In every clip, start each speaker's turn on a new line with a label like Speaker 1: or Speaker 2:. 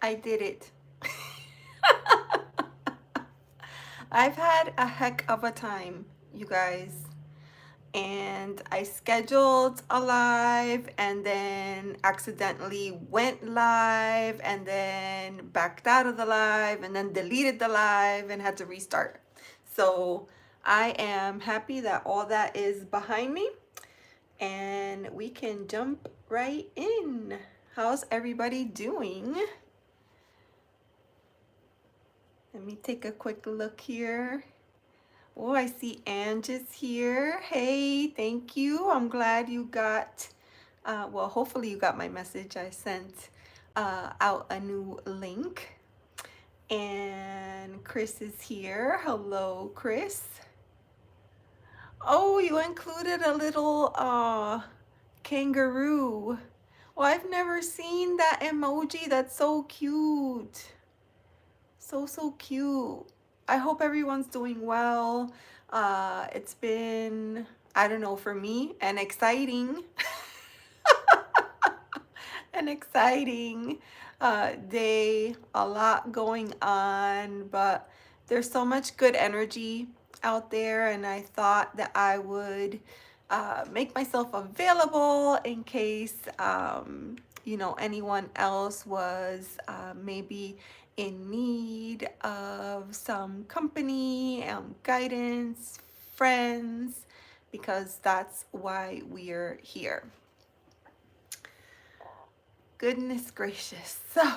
Speaker 1: I did it. I've had a heck of a time, you guys. And I scheduled a live and then accidentally went live and then backed out of the live and then deleted the live and had to restart. So I am happy that all that is behind me and we can jump right in. How's everybody doing? Let me take a quick look here. Oh, I see Ange is here. Hey, thank you. I'm glad you got, well, hopefully you got my message. I sent out a new link. And Chris is here. Hello, Chris. Oh, you included a little kangaroo. Well, I've never seen that emoji. That's so cute. So cute. I hope everyone's doing well. It's been, I don't know, for me, an exciting, an exciting day. A lot going on, but there's so much good energy out there, and I thought that I would make myself available in case anyone else was maybe in need of some company, guidance, friends, because that's why we're here. Goodness gracious. So,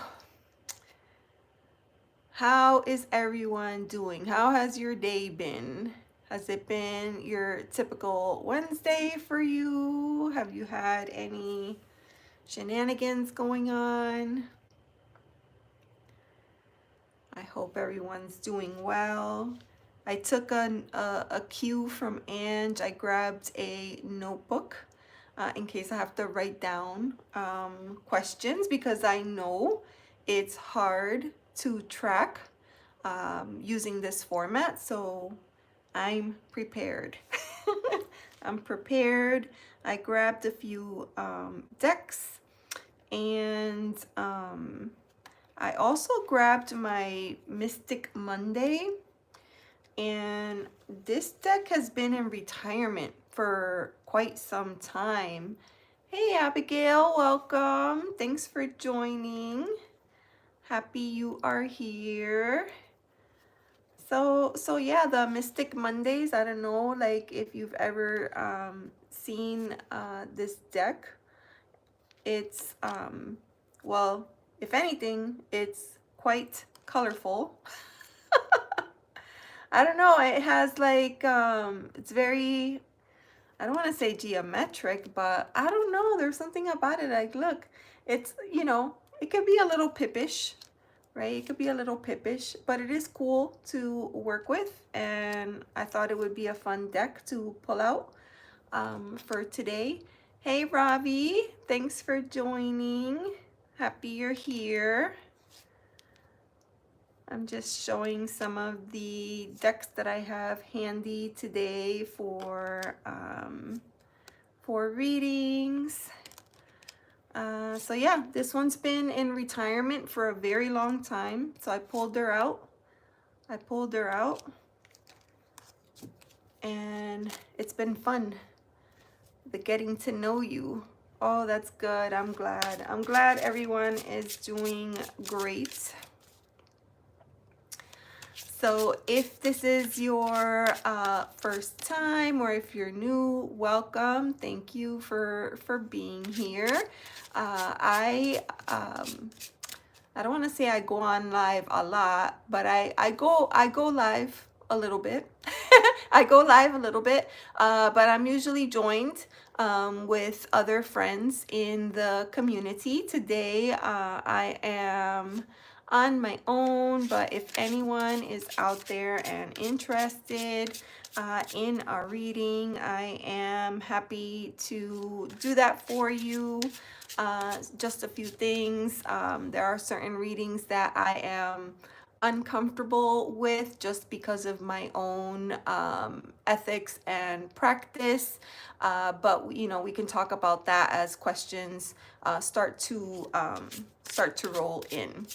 Speaker 1: how is everyone doing? How has your day been? Has it been your typical Wednesday for you? Have you had any shenanigans going on? I hope everyone's doing well. I took a cue from Ange. I grabbed a notebook in case I have to write down questions because I know it's hard to track using this format. So I'm prepared. I'm prepared. I grabbed a few decks and I also grabbed my Mystic Monday, and this deck has been in retirement for quite some time. Hey Abigail, welcome. Thanks for joining. Happy you are here. So yeah, the Mystic Mondays, I don't know like if you've ever seen this deck. It's well, if anything, it's quite colorful. I don't know, it has like it's very, I don't want to say geometric, but I don't know, there's something about it. Like look, it's, it could be a little pippish, right? It could be a little pippish, but it is cool to work with, and I thought it would be a fun deck to pull out for today. Hey Ravi, thanks for joining. Happy you're here. I'm just showing some of the decks that I have handy today for readings. So yeah, this one's been in retirement for a very long time. So I pulled her out. And it's been fun. The getting to know you. Oh, that's good. I'm glad. I'm glad everyone is doing great. So if this is your first time, or if you're new, welcome. Thank you for being here. I don't want to say I go on live a lot, but I go live a little bit. I go live a little bit, but I'm usually joined with other friends in the community. Today, I am on my own, but if anyone is out there and interested in a reading, I am happy to do that for you. Just a few things. There are certain readings that I am uncomfortable with just because of my own ethics and practice. But you know, we can talk about that as questions start to roll in.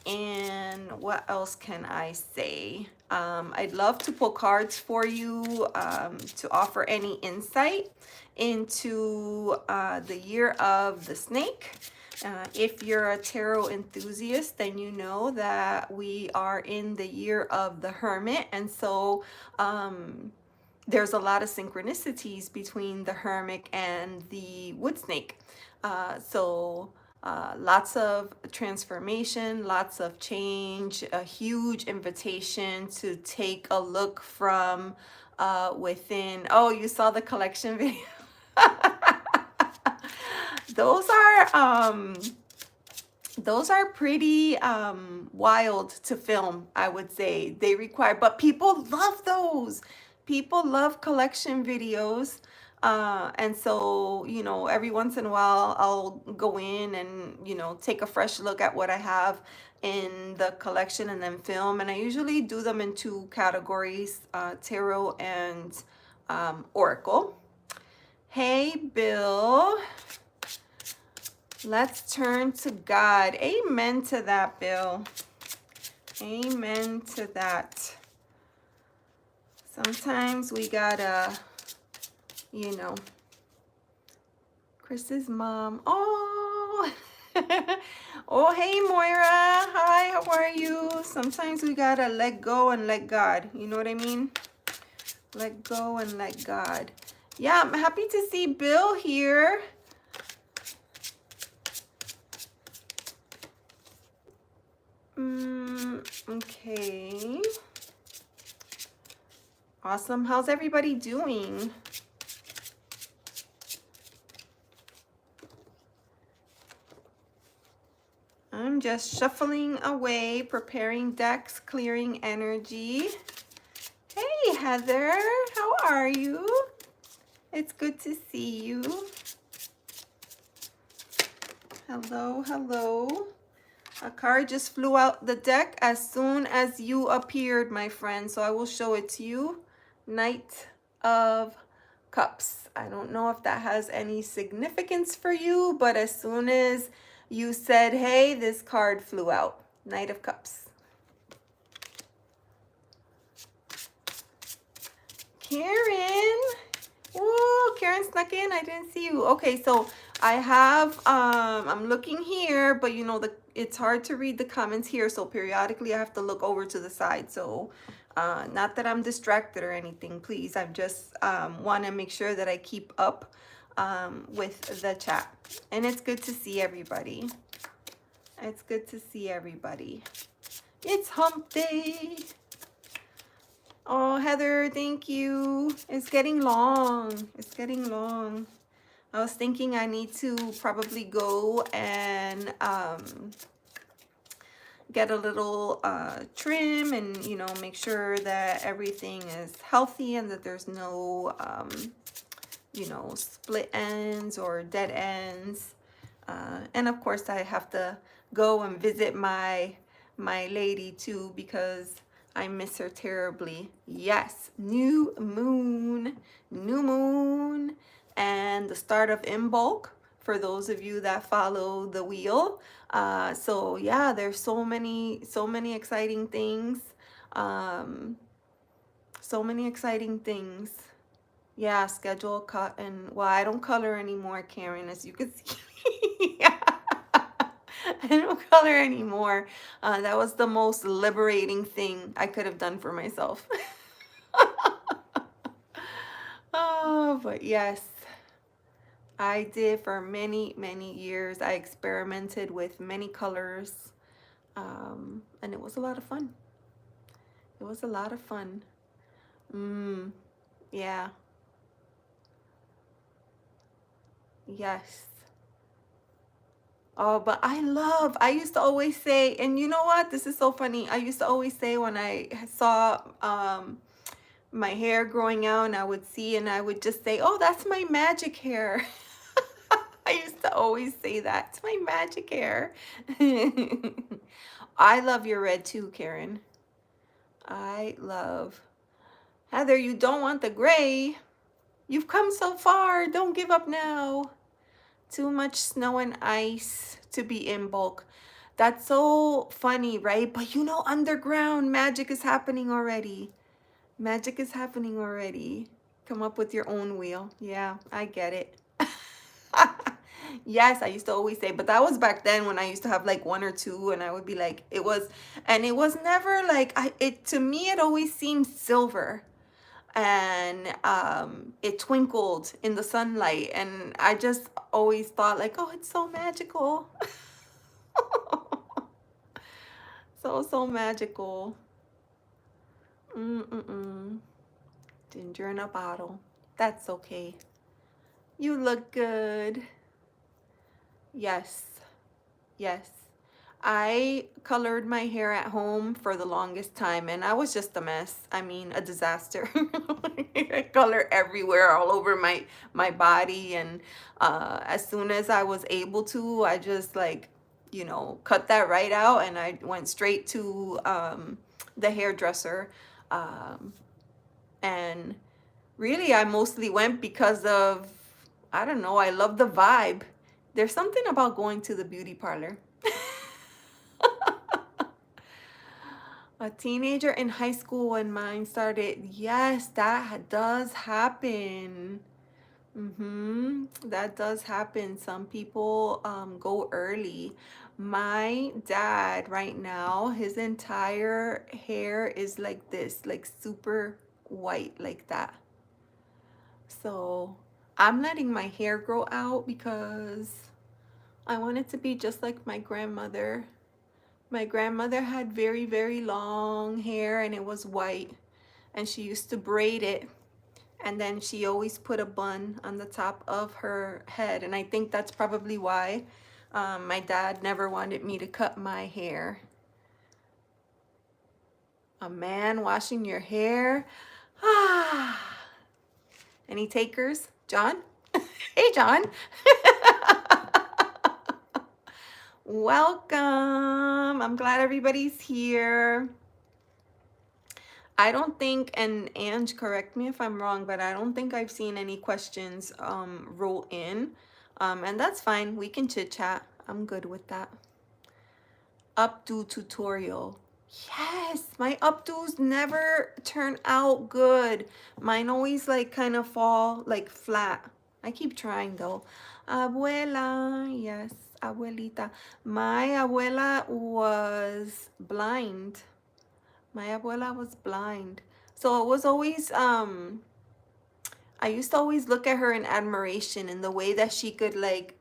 Speaker 1: And what else can I say? I'd love to pull cards for you to offer any insight into the year of the snake. If you're a tarot enthusiast, then you know that we are in the year of the hermit. And so there's a lot of synchronicities between the hermit and the wood snake. Lots of transformation, lots of change, a huge invitation to take a look from within. Oh, you saw the collection video. Those are pretty wild to film, I would say. They require, but people love those. People love collection videos. And so, you know, every once in a while I'll go in and, you know, take a fresh look at what I have in the collection and then film. And I usually do them in two categories, tarot and oracle. Hey, Bill. Let's turn to God. Amen to that, Bill. Amen to that. Sometimes we gotta, you know, Chris's mom. Oh, oh, hey, Moira. Hi, how are you? Sometimes we gotta let go and let God. You know what I mean? Let go and let God. Yeah, I'm happy to see Bill here. Okay. Awesome. How's everybody doing? I'm just shuffling away, preparing decks, clearing energy. Hey, Heather. How are you? It's good to see you. Hello, hello. A card just flew out the deck as soon as you appeared, my friend. So I will show it to you. Knight of Cups. I don't know if that has any significance for you, but as soon as you said, hey, this card flew out. Knight of Cups. Karen. Oh, Karen snuck in. I didn't see you. Okay, so I have, I'm looking here, but you know, it's hard to read the comments here. So periodically I have to look over to the side. So not that I'm distracted or anything, please. I just want to make sure that I keep up with the chat. And it's good to see everybody. It's good to see everybody. It's hump day. Oh, Heather, thank you. It's getting long. It's getting long. I was thinking I need to probably go and get a little trim and, you know, make sure that everything is healthy and that there's no, you know, split ends or dead ends. And of course, I have to go and visit my lady too, because I miss her terribly. Yes, new moon, and the start of Imbolc for those of you that follow the wheel. So yeah, there's so many exciting things. So many exciting things. Yeah, schedule cut and well, I don't color anymore, Karen, as you can see. Yeah. I don't color anymore. That was the most liberating thing I could have done for myself. Oh, but yes, I did for many years. I experimented with many colors, and it was a lot of fun. It was a lot of fun. Yeah. Yes. Oh, but I used to always say, and you know what? This is so funny. I used to always say when I saw my hair growing out and I would see and I would just say, oh, that's my magic hair. I used to always say that. It's my magic hair. I love your red too, Karen. I love. Heather, you don't want the gray. You've come so far. Don't give up now. Too much snow and ice to be in bulk. That's so funny, right? But you know, underground magic is happening already. Magic is happening already. Come up with your own wheel. Yeah, I get it. Yes, I used to always say, but that was back then when I used to have like one or two, and I would be like, it was, and it was never like, it to me, it always seemed silver, and it twinkled in the sunlight, and I just always thought like, oh, it's so magical. So magical. Mm-mm-mm. Ginger in a bottle. That's okay. You look good. Yes. Yes. I colored my hair at home for the longest time, and I was just a mess. I mean, a disaster. Color everywhere, all over my body, and as soon as I was able to, I just like, cut that right out, and I went straight to the hairdresser. Um, and really, I mostly went because of, I don't know, I love the vibe. There's something about going to the beauty parlor. A teenager in high school when mine started. Yes, that does happen. That does happen. Some people go early. My dad right now, his entire hair is like this, like super white like that. So I'm letting my hair grow out because I want it to be just like my grandmother. My grandmother had very, very long hair and it was white, and she used to braid it, and then she always put a bun on the top of her head. And I think that's probably why my dad never wanted me to cut my hair. A man washing your hair. Ah. Any takers? John? Hey, John. Welcome. I'm glad everybody's here. I don't think, and Ange, correct me if I'm wrong, but I don't think I've seen any questions roll in. And that's fine. We can chit chat. I'm good with that. Updo tutorial. Yes, my updos never turn out good. Mine always like kind of fall like flat. I keep trying though. Abuela, yes, abuelita. My abuela was blind. My abuela was blind. So it was always I used to always look at her in admiration in the way that she could like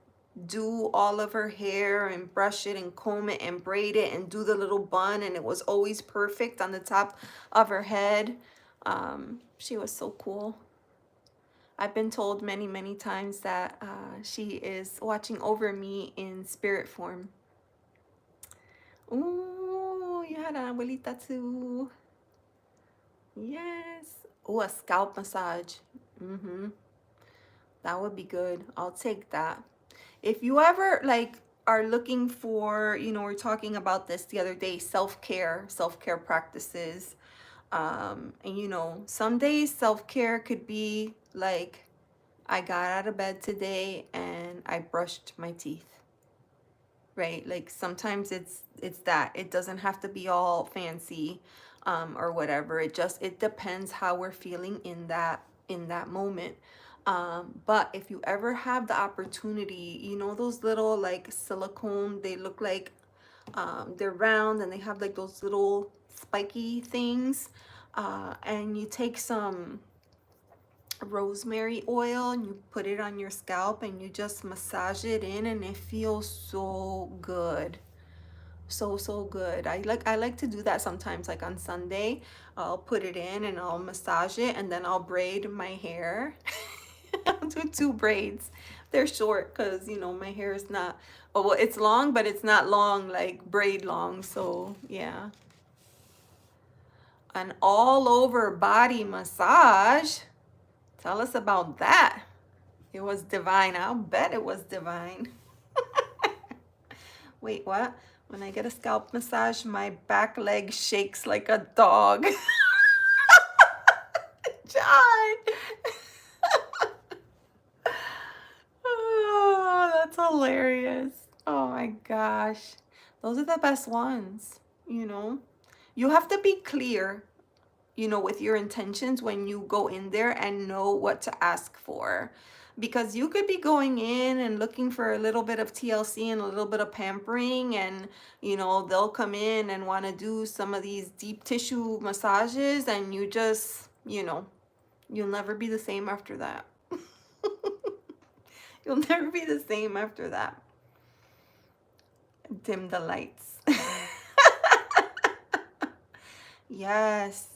Speaker 1: do all of her hair and brush it and comb it and braid it and do the little bun, and it was always perfect on the top of her head. She was so cool. I've been told many, many times that she is watching over me in spirit form. Ooh, you had an abuelita too. Yes. Oh, a scalp massage. That would be good. I'll take that. If you ever like are looking for, we're talking about this the other day, self-care practices. And some days self-care could be like, I got out of bed today and I brushed my teeth. Right? Like sometimes it's that. It doesn't have to be all fancy or whatever. It depends how we're feeling in that moment. But if you ever have the opportunity, those little like silicone, they look like they're round and they have like those little spiky things, and you take some rosemary oil and you put it on your scalp and you just massage it in, and it feels so good. So good. I like to do that sometimes, like on Sunday. I'll put it in and I'll massage it, and then I'll braid my hair. I'll do 2 braids. They're short because my hair is not, oh well, it's long, but it's not long like braid long. So yeah, an all over body massage. Tell us about that. It was divine. I'll bet it was divine. Wait, what? When I get a scalp massage, my back leg shakes like a dog. John! Oh, that's hilarious. Oh my gosh. Those are the best ones, you know? You have to be clear, you know, with your intentions when you go in there and know what to ask for. Because you could be going in and looking for a little bit of TLC and a little bit of pampering, and you know, they'll come in and want to do some of these deep tissue massages, and you just, you know, you'll never be the same after that. You'll never be the same after that. Dim the lights. Yes.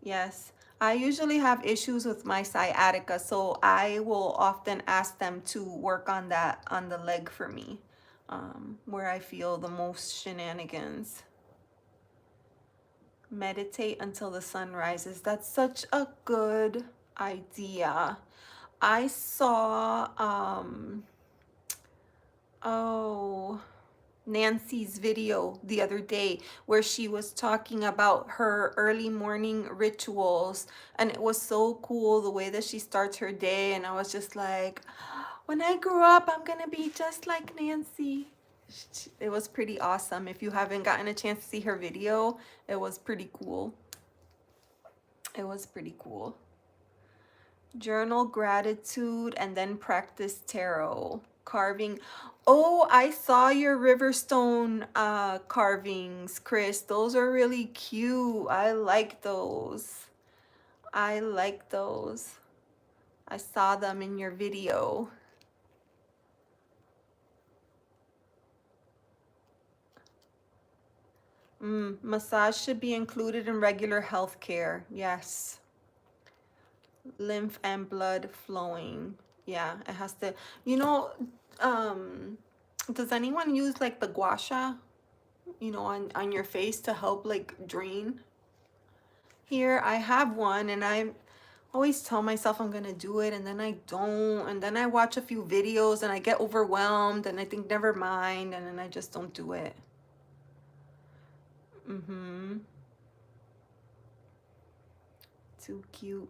Speaker 1: Yes, I usually have issues with my sciatica, so I will often ask them to work on that on the leg for me, where I feel the most shenanigans. Meditate until the sun rises. That's such a good idea. I saw, oh, Nancy's video the other day where she was talking about her early morning rituals, and it was so cool the way that she starts her day, and I was just like, when I grow up I'm gonna be just like Nancy. It was pretty awesome. If you haven't gotten a chance to see her video, it was pretty cool. It was pretty cool. Journal gratitude and then practice tarot carving. Oh, I saw your Riverstone carvings, Chris. Those are really cute. I like those. I like those. I saw them in your video. Massage should be included in regular health care. Yes. Lymph and blood flowing. Yeah, it has to, you know, does anyone use like the gua sha, you know, on your face to help like drain? Here I have one, and I always tell myself I'm gonna do it, and then I don't, and then I watch a few videos and I get overwhelmed and I think never mind, and then I just don't do it. Too cute.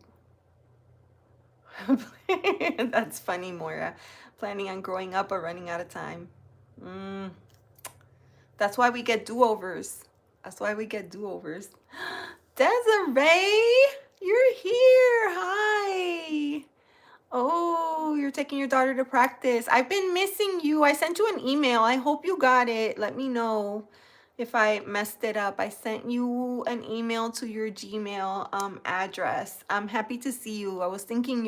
Speaker 1: That's funny, Moira. Planning on growing up or running out of time. That's why we get do-overs. That's why we get do-overs. Desiree, you're here. Hi. Oh, you're taking your daughter to practice. I've been missing you. I sent you an email. I hope you got it. Let me know if I messed it up. I sent you an email to your Gmail address. I'm happy to see you. I was thinking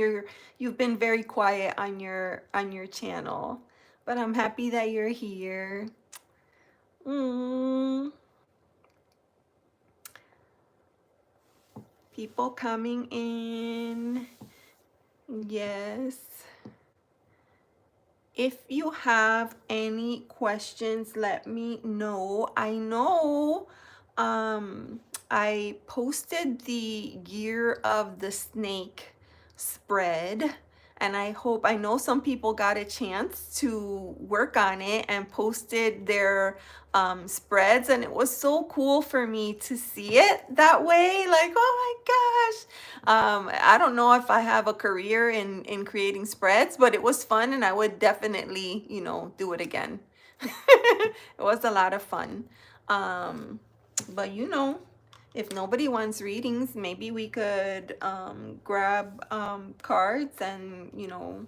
Speaker 1: you've been very quiet on your channel, but I'm happy that you're here. People coming in. Yes. If you have any questions, let me know. I know I posted the Year of the Snake spread, and I know some people got a chance to work on it and posted their spreads, and it was so cool for me to see it that way. Like, oh my gosh. I don't know if I have a career in creating spreads, but it was fun, and I would definitely, you know, do it again. It was a lot of fun. But you know, if nobody wants readings, maybe we could grab cards and, you know,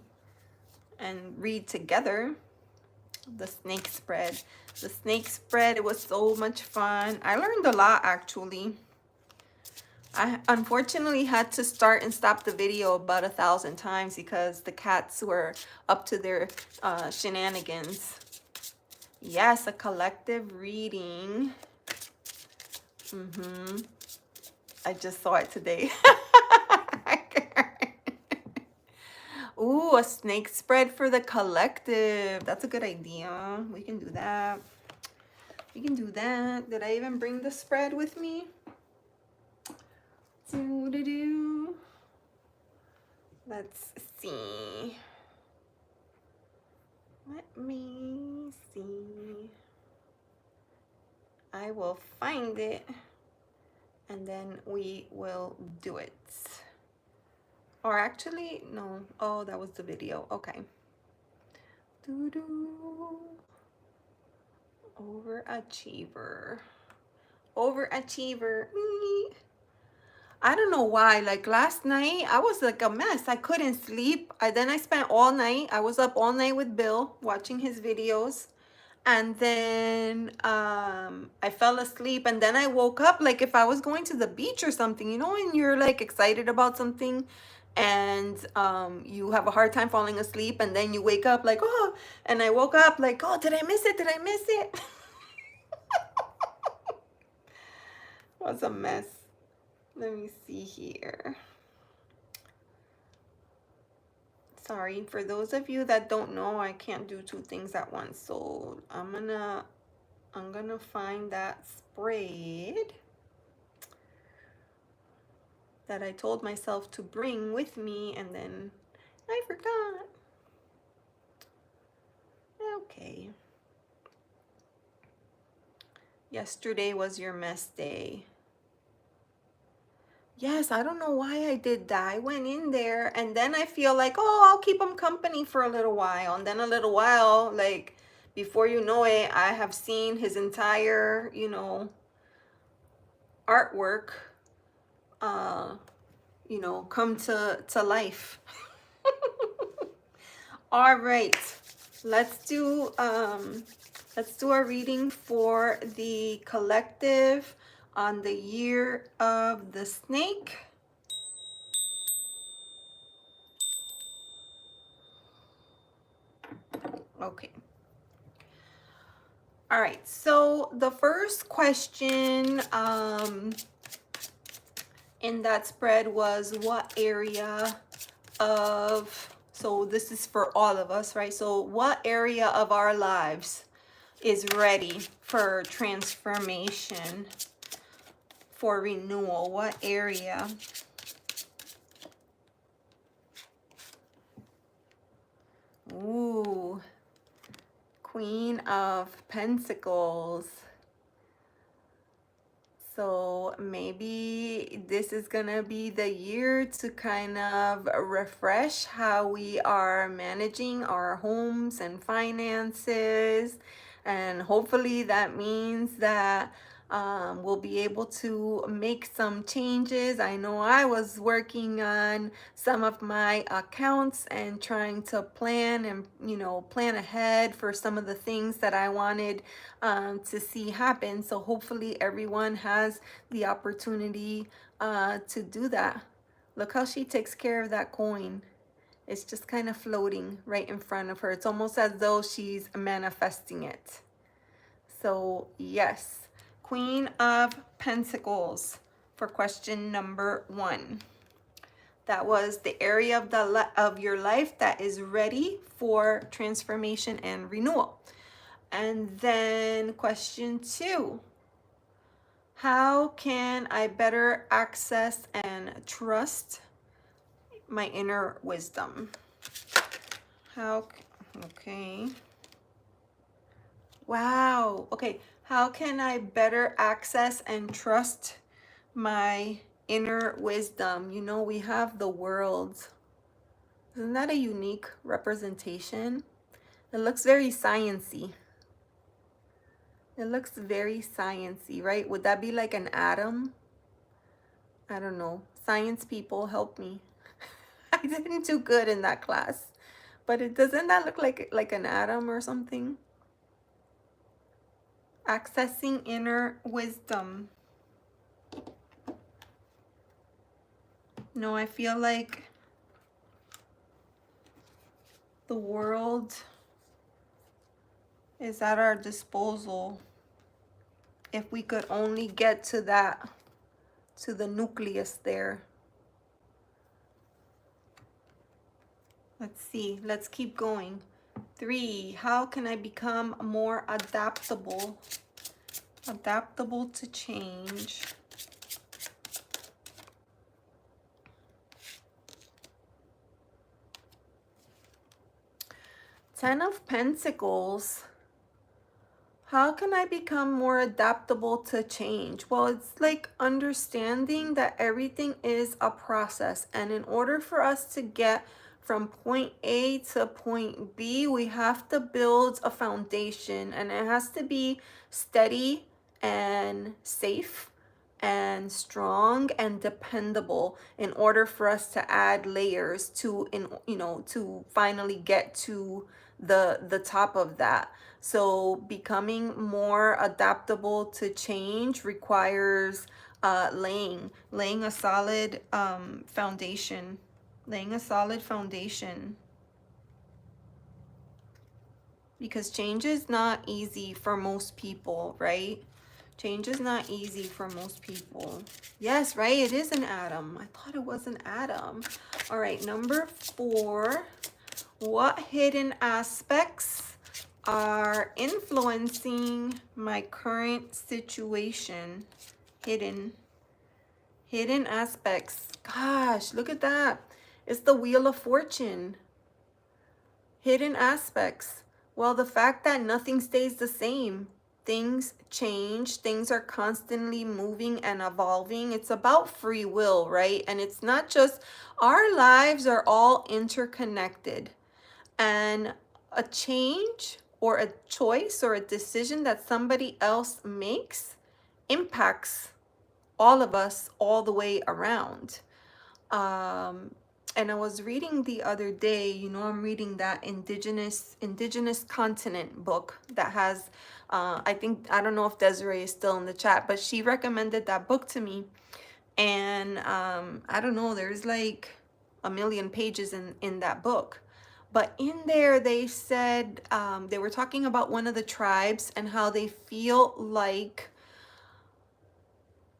Speaker 1: and read together. The snake spread. The snake spread, it was so much fun. I learned a lot, actually. I unfortunately had to start and stop the video about 1,000 times because the cats were up to their shenanigans. Yes, a collective reading. I just saw it today. Ooh, a snake spread for the collective. That's a good idea. We can do that. We can do that. Did I even bring the spread with me? Let's see. Let me see. I will find it and then we will do it. Or actually, no. Oh, that was the video. Okay. Doo-doo. Overachiever. Overachiever. I don't know why. Like last night, I was like a mess. I couldn't sleep. Then I spent all night. I was up all night with Bill watching his videos. And then I fell asleep. And then I woke up like if I was going to the beach or something. You know when you're like excited about something and you have a hard time falling asleep. And then you wake up like, oh. And I woke up like, oh, did I miss it? Did I miss it? Was a mess. Let me see here. Sorry, for those of you that don't know, I can't do two things at once. So I'm gonna find that spread that I told myself to bring with me and then I forgot. Okay. Yesterday was your mess day. Yes, I don't know why I did that. I went in there and then I feel like, oh, I'll keep them company for a little while. And then a little while, like before you know it, I have seen his entire, you know, artwork, you know, come to life. All right, let's do a reading for the collective on the year of the snake. Okay. All right, so the first question in that spread was what area of, so this is for all of us, right? So what area of our lives is ready for transformation, for renewal? What area? Ooh, Queen of Pentacles. So maybe this is gonna be the year to kind of refresh how we are managing our homes and finances. And hopefully that means that we'll be able to make some changes. I know I was working on some of my accounts and trying to plan and, you know, plan ahead for some of the things that I wanted to see happen. So hopefully everyone has the opportunity to do that. Look how she takes care of that coin. It's just kind of floating right in front of her. It's almost as though she's manifesting it. So yes, Queen of Pentacles for question number 1. That was the area of your life that is ready for transformation and renewal. And then question 2. How can I better access and trust my inner wisdom? Okay. Wow. Okay. How can I better access and trust my inner wisdom? You know, we have the world. Isn't that a unique representation? It looks very sciencey. It looks very sciencey, right? Would that be like an atom? I don't know. Science people, help me. I didn't do good in that class. But doesn't that look like an atom or something? Accessing inner wisdom. No, I feel like the world is at our disposal if we could only get to that, to the nucleus there. Let's see. Let's keep going. 3, how can I become more adaptable? Adaptable to change. Ten of Pentacles. How can I become more adaptable to change? Well, it's like understanding that everything is a process. And in order for us to get from point A to point B, we have to build a foundation, and it has to be steady and safe and strong and dependable in order for us to add layers to, to finally get to the top of that. So becoming more adaptable to change requires laying a solid foundation, laying a solid foundation, because change is not easy for most people, right? Change is not easy for most people. Yes, right? It is an atom. I thought it was an atom. All right, number 4. What hidden aspects are influencing my current situation? Hidden aspects. Gosh, look at that. It's the Wheel of Fortune. Hidden aspects. Well, the fact that nothing stays the same. Things change. Things are constantly moving and evolving. It's about free will, right? And it's not just, our lives are all interconnected. And a change or a choice or a decision that somebody else makes impacts all of us all the way around. And I was reading the other day, I'm reading that indigenous continent book that has, I don't know if Desiree is still in the chat, but she recommended that book to me. And I don't know, there's like a million pages in that book. But in there, they said, they were talking about one of the tribes and how they feel like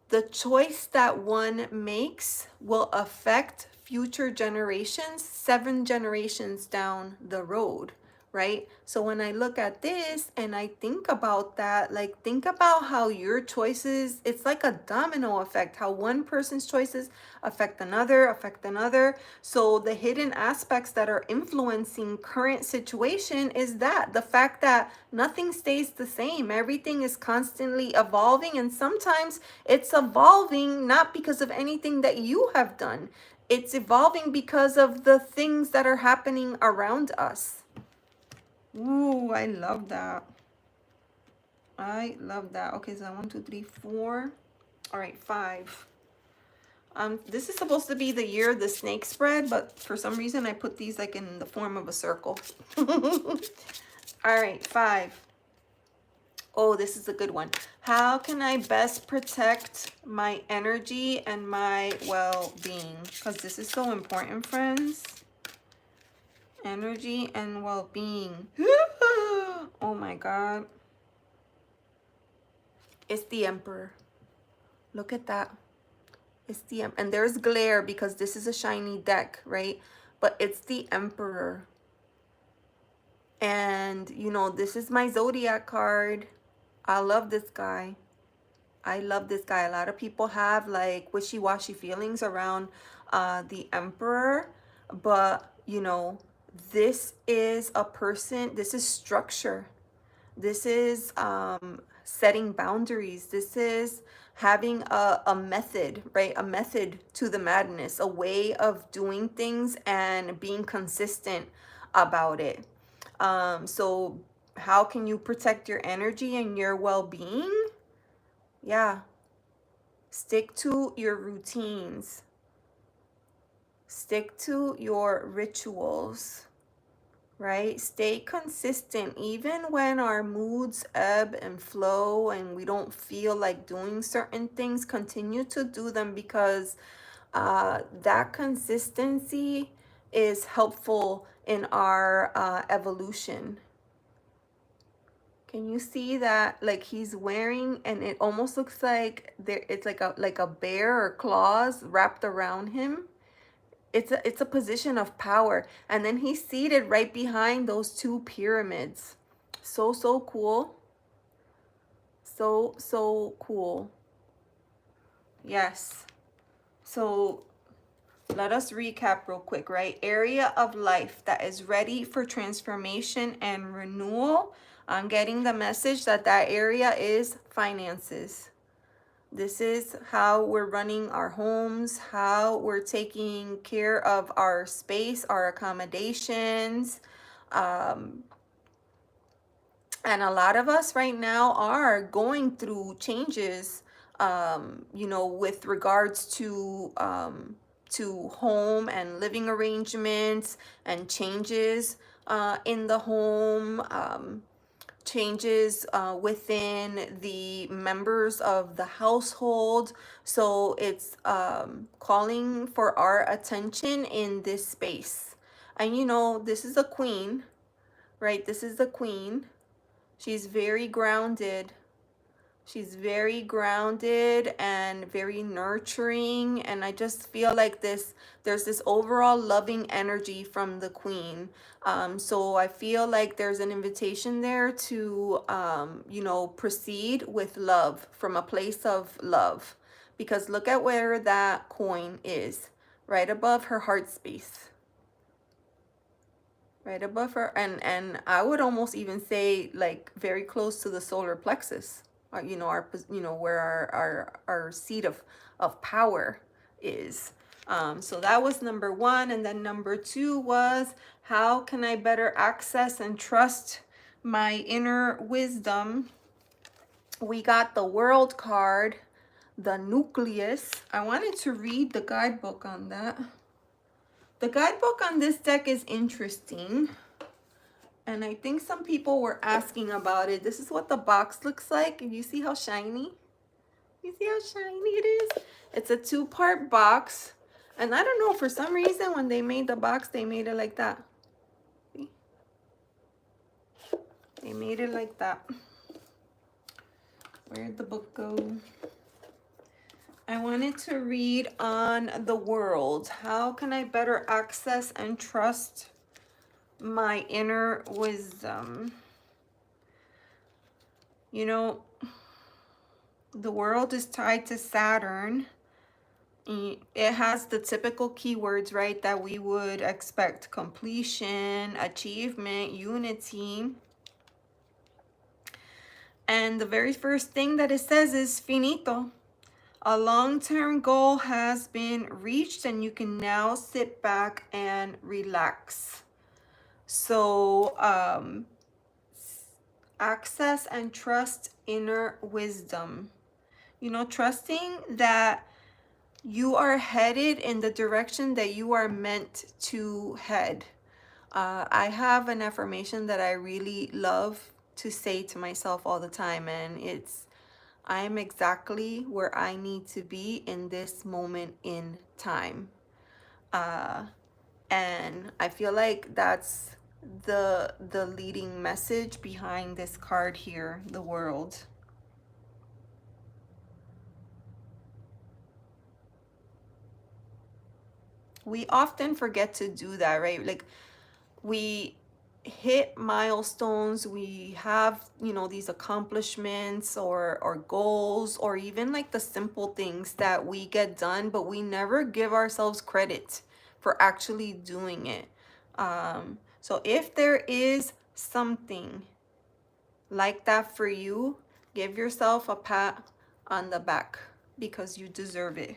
Speaker 1: the choice that one makes will affect future generations, 7 generations down the road, right? So when I look at this and I think about that, like, think about how your choices, it's like a domino effect, how one person's choices affect another. So the hidden aspects that are influencing current situation is that the fact that nothing stays the same. Everything is constantly evolving, and sometimes it's evolving not because of anything that you have done. It's evolving because of the things that are happening around us. Ooh, I love that. I love that. Okay, so 1, 2, 3, 4. All right, 5. This is supposed to be the year of the snake spread, but for some reason I put these like in the form of a circle. All right, 5. Oh, this is a good one. How can I best protect my energy and my well-being? Because this is so important, friends. Energy and well-being. Oh my God. It's the Emperor. Look at that. It's the and there's glare because this is a shiny deck, right? But it's the Emperor. And this is my zodiac card. I love this guy. I love this guy. A lot of people have like wishy-washy feelings around the Emperor, but this is a person, this is structure. This is setting boundaries. This is having a method, right? A method to the madness, a way of doing things and being consistent about it. So how can you protect your energy and your well-being? Yeah. Stick to your routines. Stick to your rituals, right? Stay consistent even when our moods ebb and flow and we don't feel like doing certain things. Continue to do them because that consistency is helpful in our evolution. Can you see that? Like he's wearing, and it almost looks like it's like a bear or claws wrapped around him. It's a position of power, and then he's seated right behind those 2 pyramids. So cool. So cool. Yes. So let us recap real quick, right? Area of life that is ready for transformation and renewal. I'm getting the message that that area is finances. This is how we're running our homes, how we're taking care of our space, our accommodations. Um, and a lot of us right now are going through changes, with regards to home and living arrangements and changes in the home. Changes within the members of the household. So it's calling for our attention in this space. And this is a queen, right? This is the queen. She's very grounded. She's very grounded and very nurturing. And I just feel like there's this overall loving energy from the queen. So I feel like there's an invitation there to, proceed with love from a place of love. Because look at where that coin is, right above her heart space. Right above her, and I would almost even say like very close to the solar plexus, where our seat of power is. So that was number one, and then number two was, how can I better access and trust my inner wisdom? We got the World card, the nucleus. I wanted to read the guidebook on that. The guidebook on this deck is interesting, and I think some people were asking about it. This is what the box looks like. You see how shiny? You see how shiny it is? It's a two-part box, and I don't know, for some reason when they made the box, they made it like that. See? They made it like that. Where'd the book go? I wanted to read on the world. How can I better access and trust my inner wisdom? The world is tied to Saturn. It has the typical keywords, right, that we would expect: completion, achievement, unity. And the very first thing that it says is finito. A long-term goal has been reached, and you can now sit back and relax. So access and trust inner wisdom. Trusting that you are headed in the direction that you are meant to head. I have an affirmation that I really love to say to myself all the time, and it's, I am exactly where I need to be in this moment in time. And I feel like that's the leading message behind this card here, the world. We often forget to do that, right? Like, we hit milestones, we have these accomplishments or goals, or even like the simple things that we get done, but we never give ourselves credit for actually doing it. So if there is something like that for you, give yourself a pat on the back, because you deserve it.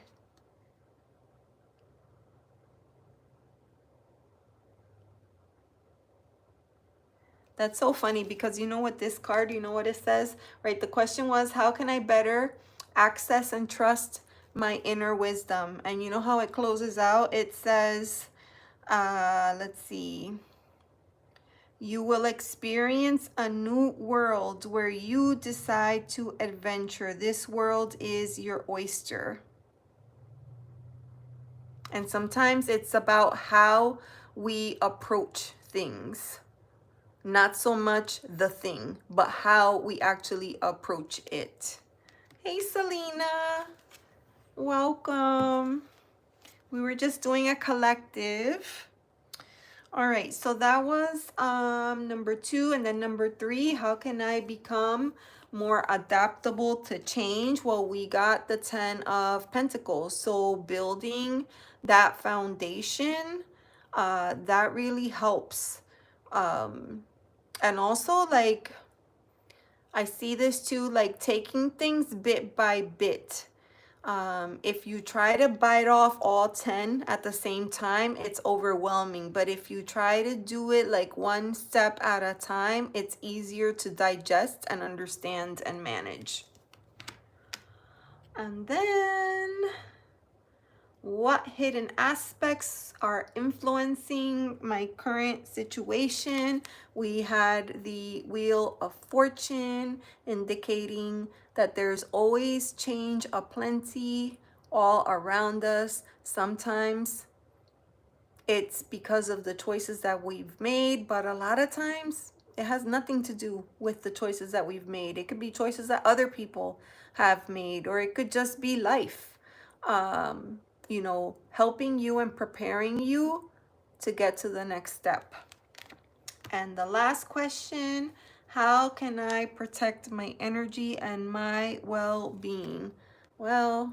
Speaker 1: That's so funny, because you know what this card, you know what it says, right? The question was, how can I better access and trust my inner wisdom? And you know how it closes out? It says, let's see. You will experience a new world where you decide to adventure. This world is your oyster. And sometimes it's about how we approach things. Not so much the thing, but how we actually approach it. Hey, Selena. Welcome. We were just doing a collective. All right, so that was number two. And then number three, how can I become more adaptable to change? Well, we got the 10 of Pentacles. So building that foundation, that really helps. And also, like, I see this too, like taking things bit by bit. If you try to bite off all 10 at the same time, it's overwhelming. But if you try to do it like one step at a time, it's easier to digest and understand and manage. And then, what hidden aspects are influencing my current situation? We had the Wheel of Fortune indicating that there's always change aplenty all around us. Sometimes it's because of the choices that we've made, but a lot of times it has nothing to do with the choices that we've made. It could be choices that other people have made, or it could just be life, you know, helping you and preparing you to get to the next step. And the last question, how can I protect my energy and my well-being? Well,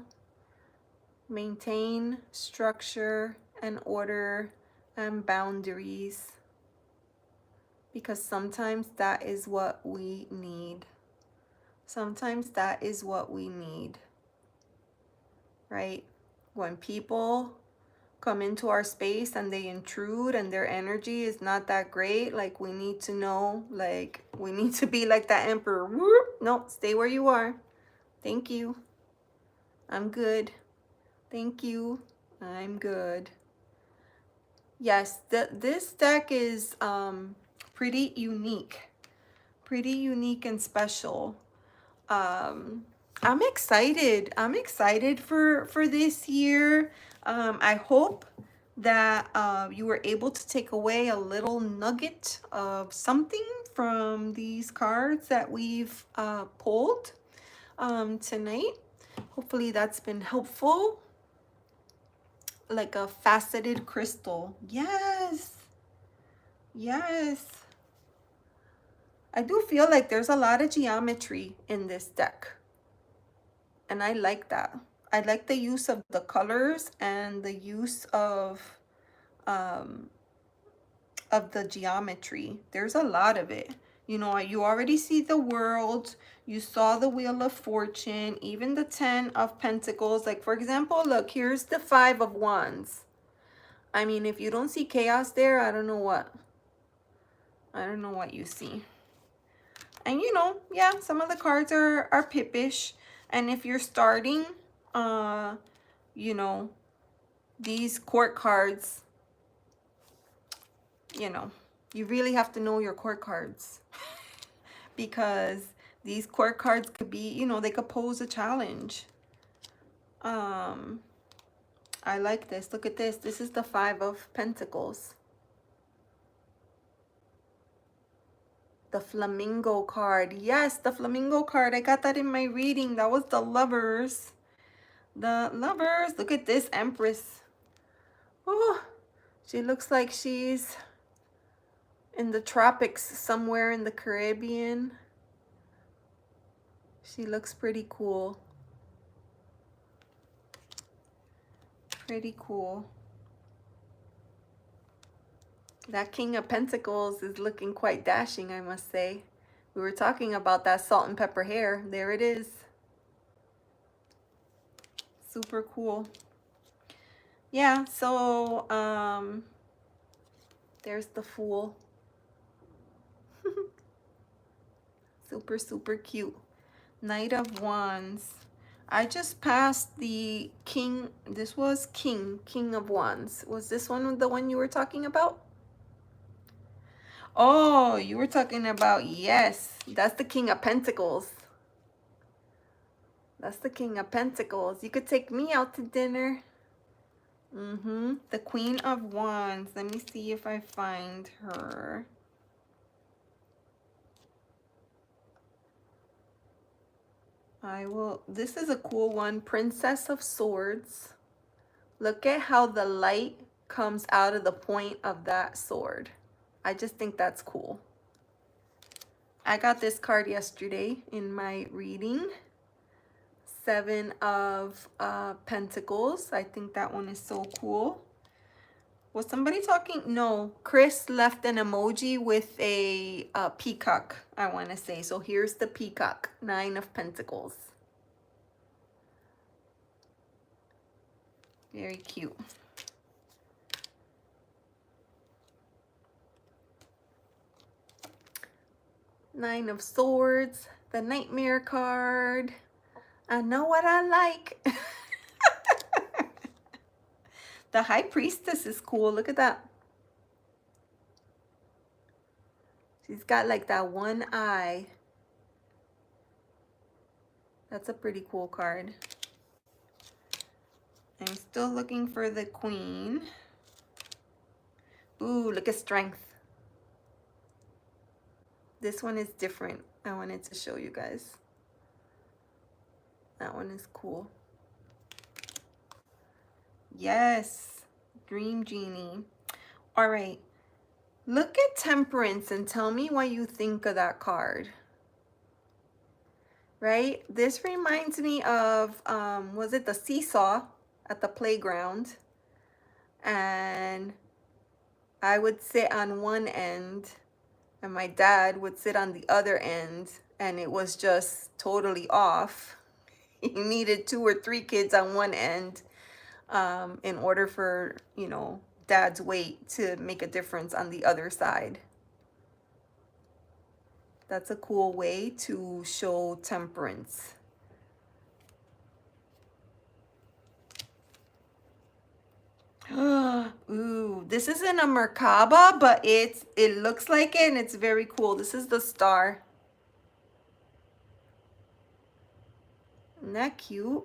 Speaker 1: maintain structure and order and boundaries, because sometimes that is what we need. Sometimes that is what we need, right? When people come into our space and they intrude and their energy is not that great, like we need to know, like we need to be like that emperor. Whoop, no, stay where you are. Thank you. I'm good. Thank you. I'm good. Yes, this deck is pretty unique and special. I'm excited. I'm excited for this year. I hope that you were able to take away a little nugget of something from these cards that we've pulled tonight. Hopefully that's been helpful. Like a faceted crystal. Yes. Yes. I do feel like there's a lot of geometry in this deck. And I like that. I like the use of the colors and the use of the geometry. There's a lot of it. You know, you already see the world. You saw the Wheel of Fortune, even the 10 of Pentacles. Like, for example, look, here's the 5 of Wands. I mean, if you don't see chaos there, I don't know what. I don't know what you see. And you know, yeah, some of the cards are pippish. And if you're starting, you know, these court cards, you know, you really have to know your court cards. Because these court cards could be, you know, they could pose a challenge. I like this. Look at this. This is the 5 of Pentacles. The flamingo card. Yes, the flamingo card. I got that in my reading. That was the Lovers. The Lovers. Look at this Empress. Oh, she looks like she's in the tropics somewhere in the Caribbean. She looks pretty cool. Pretty cool. That King of Pentacles is looking quite dashing, I must say. We were talking about that salt and pepper hair. There it is. Super cool. Yeah, so there's the Fool. Super, super cute. Knight of Wands. I just passed the King. This was King of Wands. Was this one the one you were talking about? Oh, you were talking about, yes, that's the King of Pentacles. That's the King of Pentacles. You could take me out to dinner. The Queen of Wands. Let me see if I find her. I will. This is a cool one. Princess of Swords. Look at how the light comes out of the point of that sword. I just think that's cool. I got this card yesterday in my reading. 7 of Pentacles. I think that one is so cool. Was somebody talking? No, Chris left an emoji with a peacock, I want to say. So here's the peacock, 9 of Pentacles. Very cute. Nine of Swords, the Nightmare card. I know what I like. The High Priestess is cool. Look at that. She's got like that one eye. That's a pretty cool card. I'm still looking for the Queen. Ooh, look at Strength. This one is different. I wanted to show you guys. That one is cool. Yes, Dream Genie. All right, look at Temperance and tell me what you think of that card. Right? This reminds me of, was it the seesaw at the playground? And I would sit on one end and my dad would sit on the other end, and it was just totally off. He needed 2 or 3 kids on one end in order for, you know, dad's weight to make a difference on the other side. That's a cool way to show temperance. Ooh, this isn't a Merkaba, but it looks like it, and it's very cool. This is the star. Isn't that cute?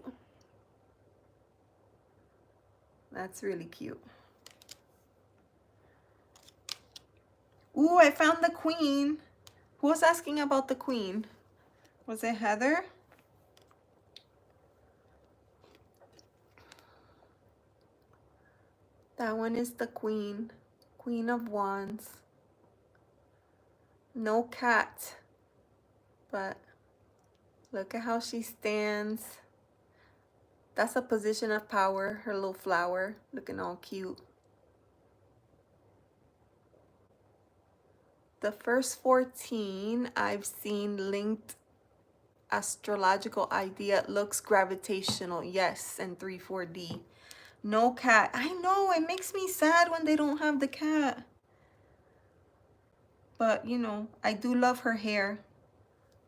Speaker 1: That's really cute. Ooh, I found the Queen. Who was asking about the Queen? Was it Heather? That one is the Queen. Queen of Wands. No cat. But look at how she stands. That's a position of power. Her little flower looking all cute. The first 14 I've seen linked astrological idea looks gravitational. Yes, and 3,4-D. No cat. I know, it makes me sad when they don't have the cat. But, you know, I do love her hair.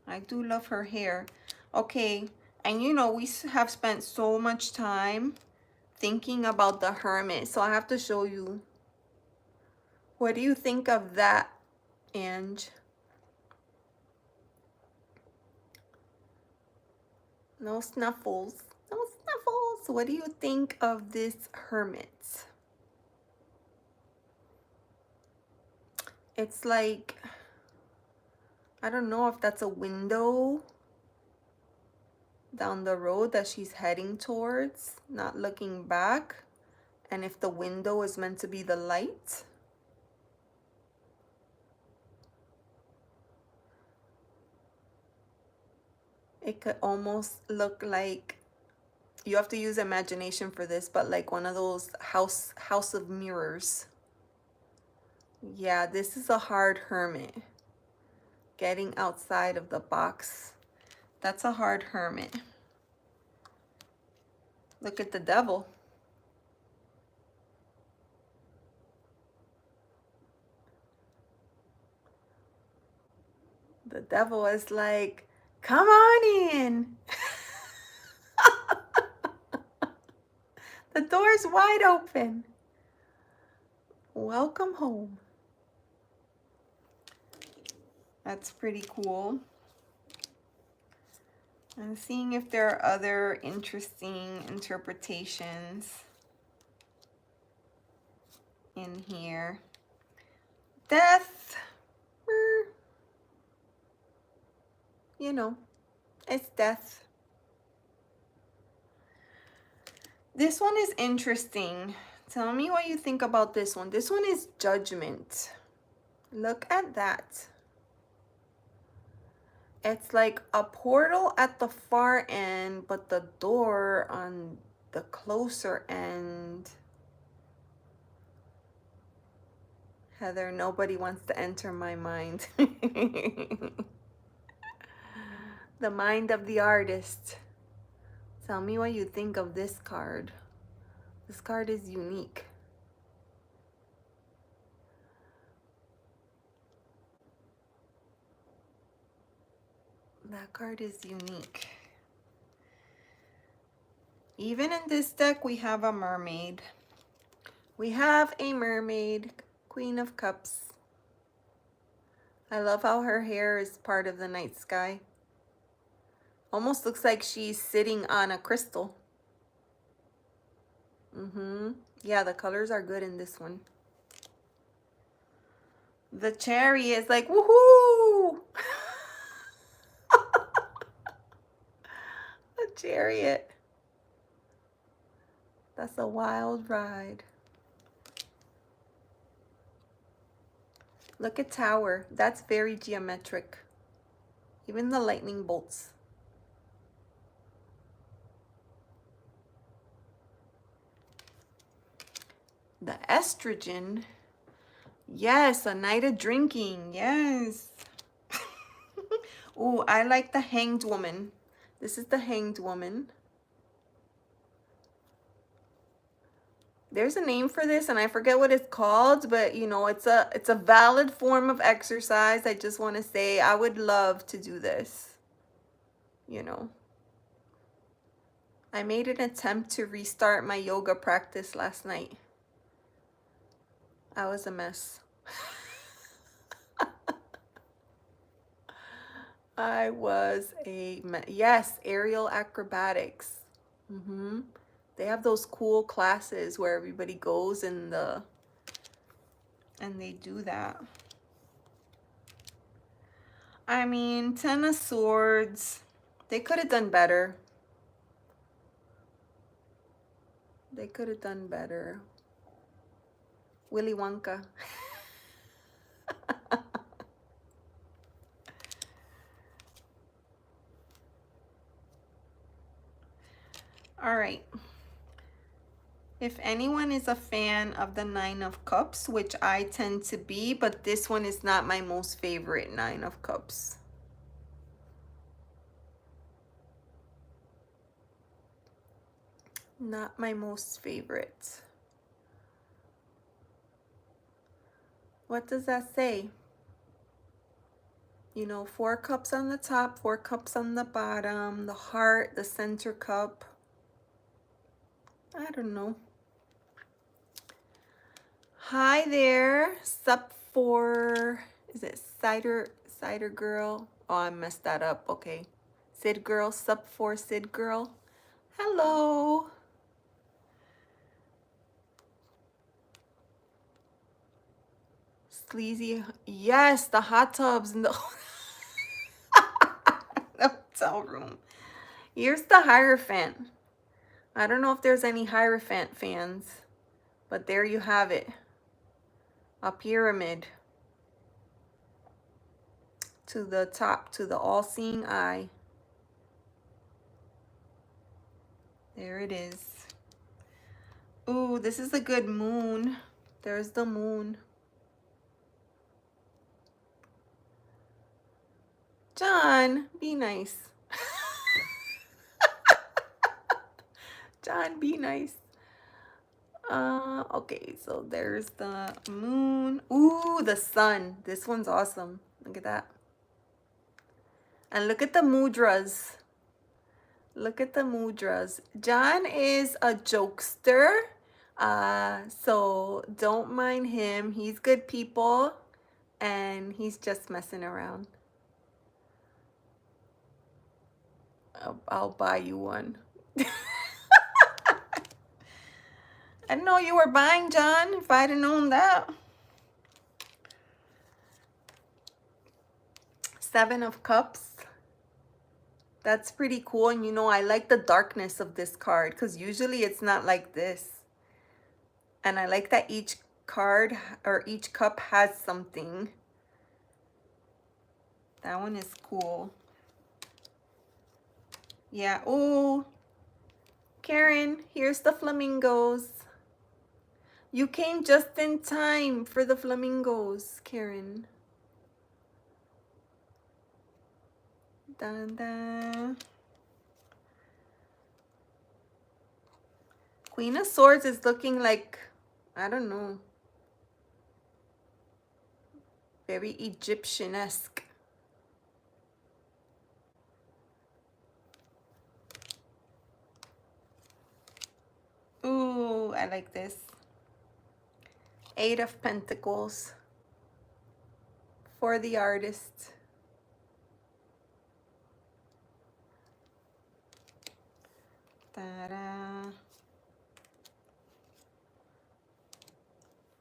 Speaker 1: I do love her hair. Okay, and you know, we have spent so much time thinking about the Hermit. So I have to show you. What do you think of that, Ange? No snuffles. No snuffles. What do you think of this Hermit? It's like, I don't know if that's a window down the road that she's heading towards, not looking back, and if the window is meant to be the light. It could almost look like, you have to use imagination for this, but like one of those house of mirrors. Yeah, this is a hard Hermit. Getting outside of the box. That's a hard Hermit. Look at the Devil. The Devil is like, come on in. The door's wide open. Welcome home. That's pretty cool. I'm seeing if there are other interesting interpretations in here. Death. You know, it's death. This one is interesting. Tell me what you think about this one. This one is Judgment. Look at that. It's like a portal at the far end, but the door on the closer end Heather, nobody wants to enter my mind. The mind of the artist. Tell me what you think of this card. This card is unique. That card is unique. Even in this deck, we have a mermaid. We have a mermaid, Queen of Cups. I love how her hair is part of the night sky. Almost looks like she's sitting on a crystal. Yeah, the colors are good in this one. The Chariot is like, woohoo! The Chariot. That's a wild ride. Look at Tower. That's very geometric. Even the lightning bolts. The Estrogen. Yes, a night of drinking. Yes. Oh, I like the Hanged Woman. This is the Hanged Woman. There's a name for this and I forget what it's called, but you know, it's a valid form of exercise. I just want to say I would love to do this. You know. I made an attempt to restart my yoga practice last night. I was a mess. I was a mess. Yes, aerial acrobatics. They have those cool classes where everybody goes and they do that. I mean, Ten of Swords. They could have done better. They could have done better. Willy Wonka. All right. If anyone is a fan of the Nine of Cups, which I tend to be, but this one is not my most favorite Nine of Cups. Not my most favorite. What does that say? You know, 4 cups on the top, 4 cups on the bottom, the heart, the center cup. I don't know. Hi there, sup for, is it Cider Girl? Oh, I messed that up. Okay. Sid Girl, sup for Sid Girl. Hello. Sleazy. Yes, the hot tubs in the hotel room. Here's the Hierophant. I don't know if there's any Hierophant fans, but there you have it. A pyramid. To the top, to the all-seeing eye. There it is. Ooh, this is a good moon. There's the moon. John, be nice. John, be nice. Okay, so there's the moon. Ooh, the sun. This one's awesome. Look at that. And look at the mudras. Look at the mudras. John is a jokester. So don't mind him. He's good people. And he's just messing around. I'll buy you one. I didn't know you were buying, John, if I'd have known that. 7 of Cups. That's pretty cool. And you know, I like the darkness of this card because usually it's not like this. And I like that each card or each cup has something. That one is cool. Yeah. Oh, Karen, here's the flamingos. You came just in time for the flamingos, Karen. Dun, dun. Queen of Swords is looking like, I don't know, very Egyptian-esque. Ooh, I like this. Eight of Pentacles for the artist. Ta-da.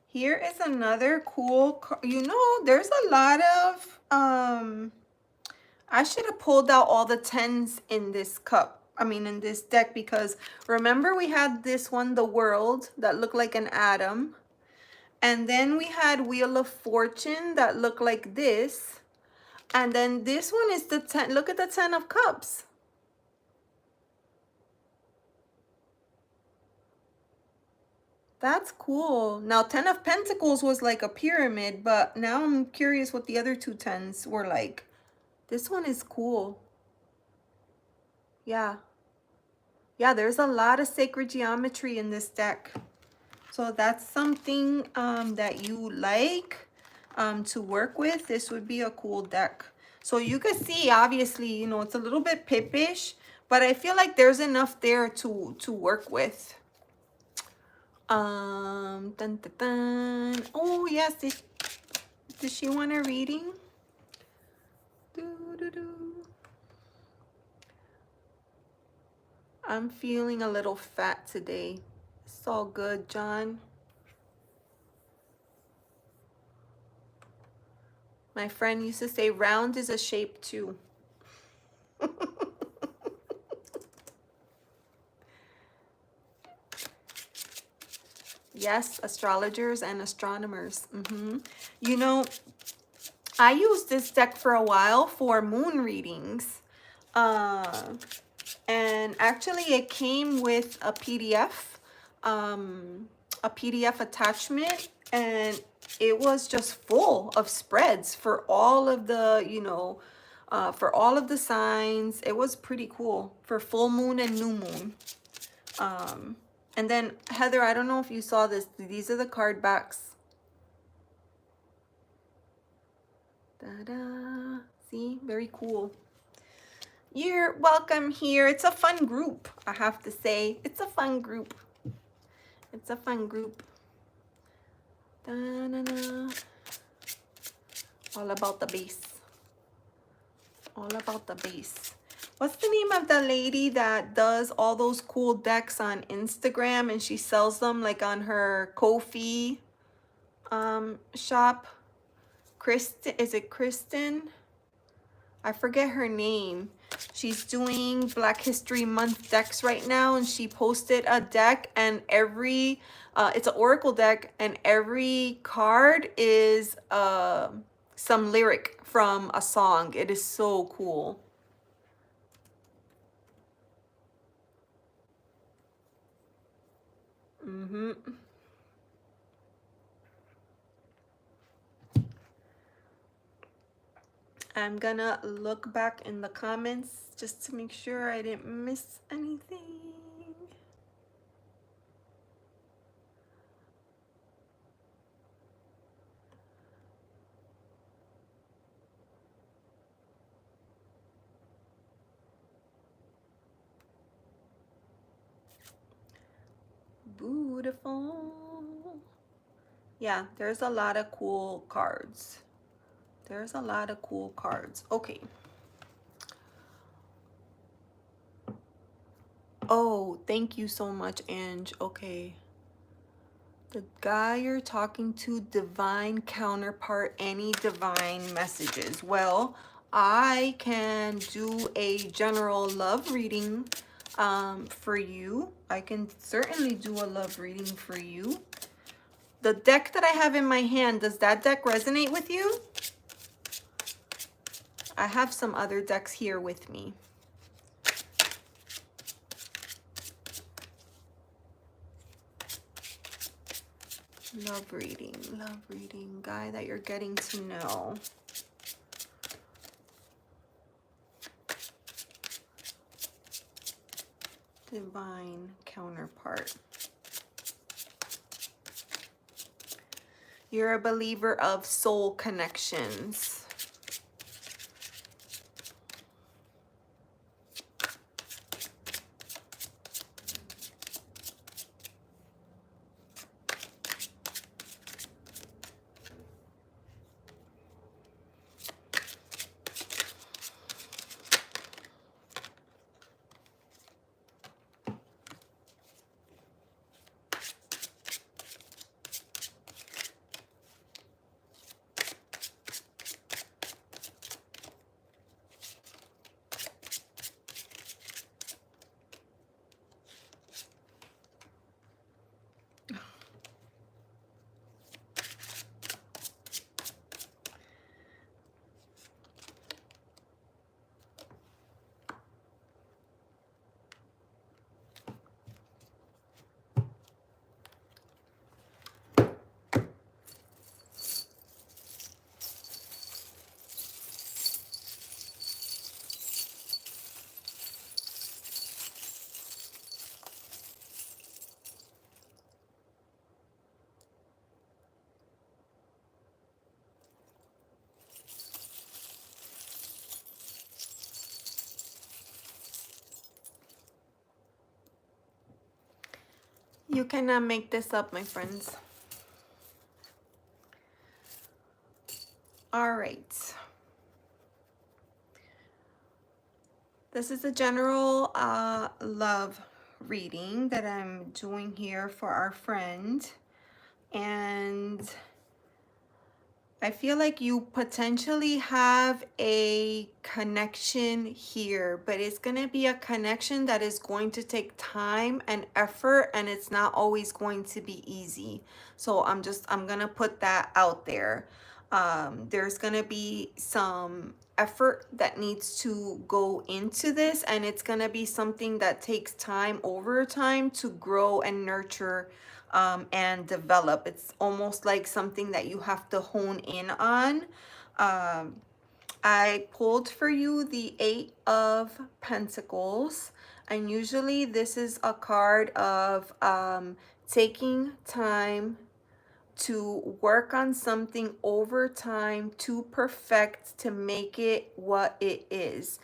Speaker 1: Here is another cool, you know, there's a lot of, I should have pulled out all the 10s in this cup. I mean, in this deck, because remember we had this one, the World, that looked like an atom. And then we had Wheel of Fortune that looked like this. And then this one is the 10. Look at the 10 of Cups. That's cool. Now, 10 of Pentacles was like a pyramid, but now I'm curious what the other two 10s were like. This one is cool. Yeah. Yeah, there's a lot of sacred geometry in this deck. So that's something that you like to work with. This would be a cool deck. So you can see, obviously, you know, it's a little bit pippish, but I feel like there's enough there to work with. Dun, dun, dun. Oh, yes. Does she want a reading? Doo, doo, doo. I'm feeling a little fat today. It's all good, John. My friend used to say round is a shape too. Yes, astrologers and astronomers. You know, I used this deck for a while for moon readings. And actually it came with a PDF attachment, and it was just full of spreads for all of the, you know, for all of the signs. It was pretty cool for full moon and new moon. And then Heather, I don't know if you saw this. These are the card backs. Ta-da. See, very cool. You're welcome here. It's a fun group, I have to say. It's a fun group. It's a fun group. Da-na-na. All about the base. All about the base. What's the name of the lady that does all those cool decks on Instagram and she sells them like on her Ko-fi shop? Kristen, is it Kristen? I forget her name. She's doing Black History Month decks right now, and she posted a deck, and every it's an oracle deck, and every card is some lyric from a song. It is so cool. I'm gonna look back in the comments just to make sure I didn't miss anything. Beautiful. Yeah, there's a lot of cool cards. There's a lot of cool cards. Okay. Oh, thank you so much, Ange. Okay. The guy you're talking to, divine counterpart, any divine messages? Well, I can do a general love reading for you. I can certainly do a love reading for you. The deck that I have in my hand, does that deck resonate with you? I have some other decks here with me. Love reading, guy that you're getting to know. Divine counterpart. You're a believer of soul connections. You cannot make this up, my friends. All right. This is a general love reading that I'm doing here for our friend. And I feel like you potentially have a connection here, but it's going to be a connection that is going to take time and effort, and it's not always going to be easy. So I'm going to put that out there. There's going to be some effort that needs to go into this, and it's going to be something that takes time over time to grow and nurture and develop. It's almost like something that you have to hone in on. I pulled for you the Eight of Pentacles, and usually this is a card of taking time to work on something over time to perfect, to make it what it is.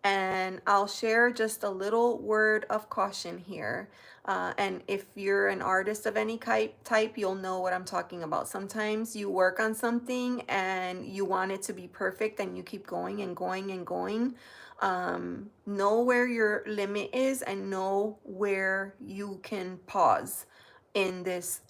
Speaker 1: And I'll share just a little word of caution here. And if you're an artist of any type, you'll know what I'm talking about. Sometimes you work on something and you want it to be perfect and you keep going and going and going. Know where your limit is and know where you can pause in this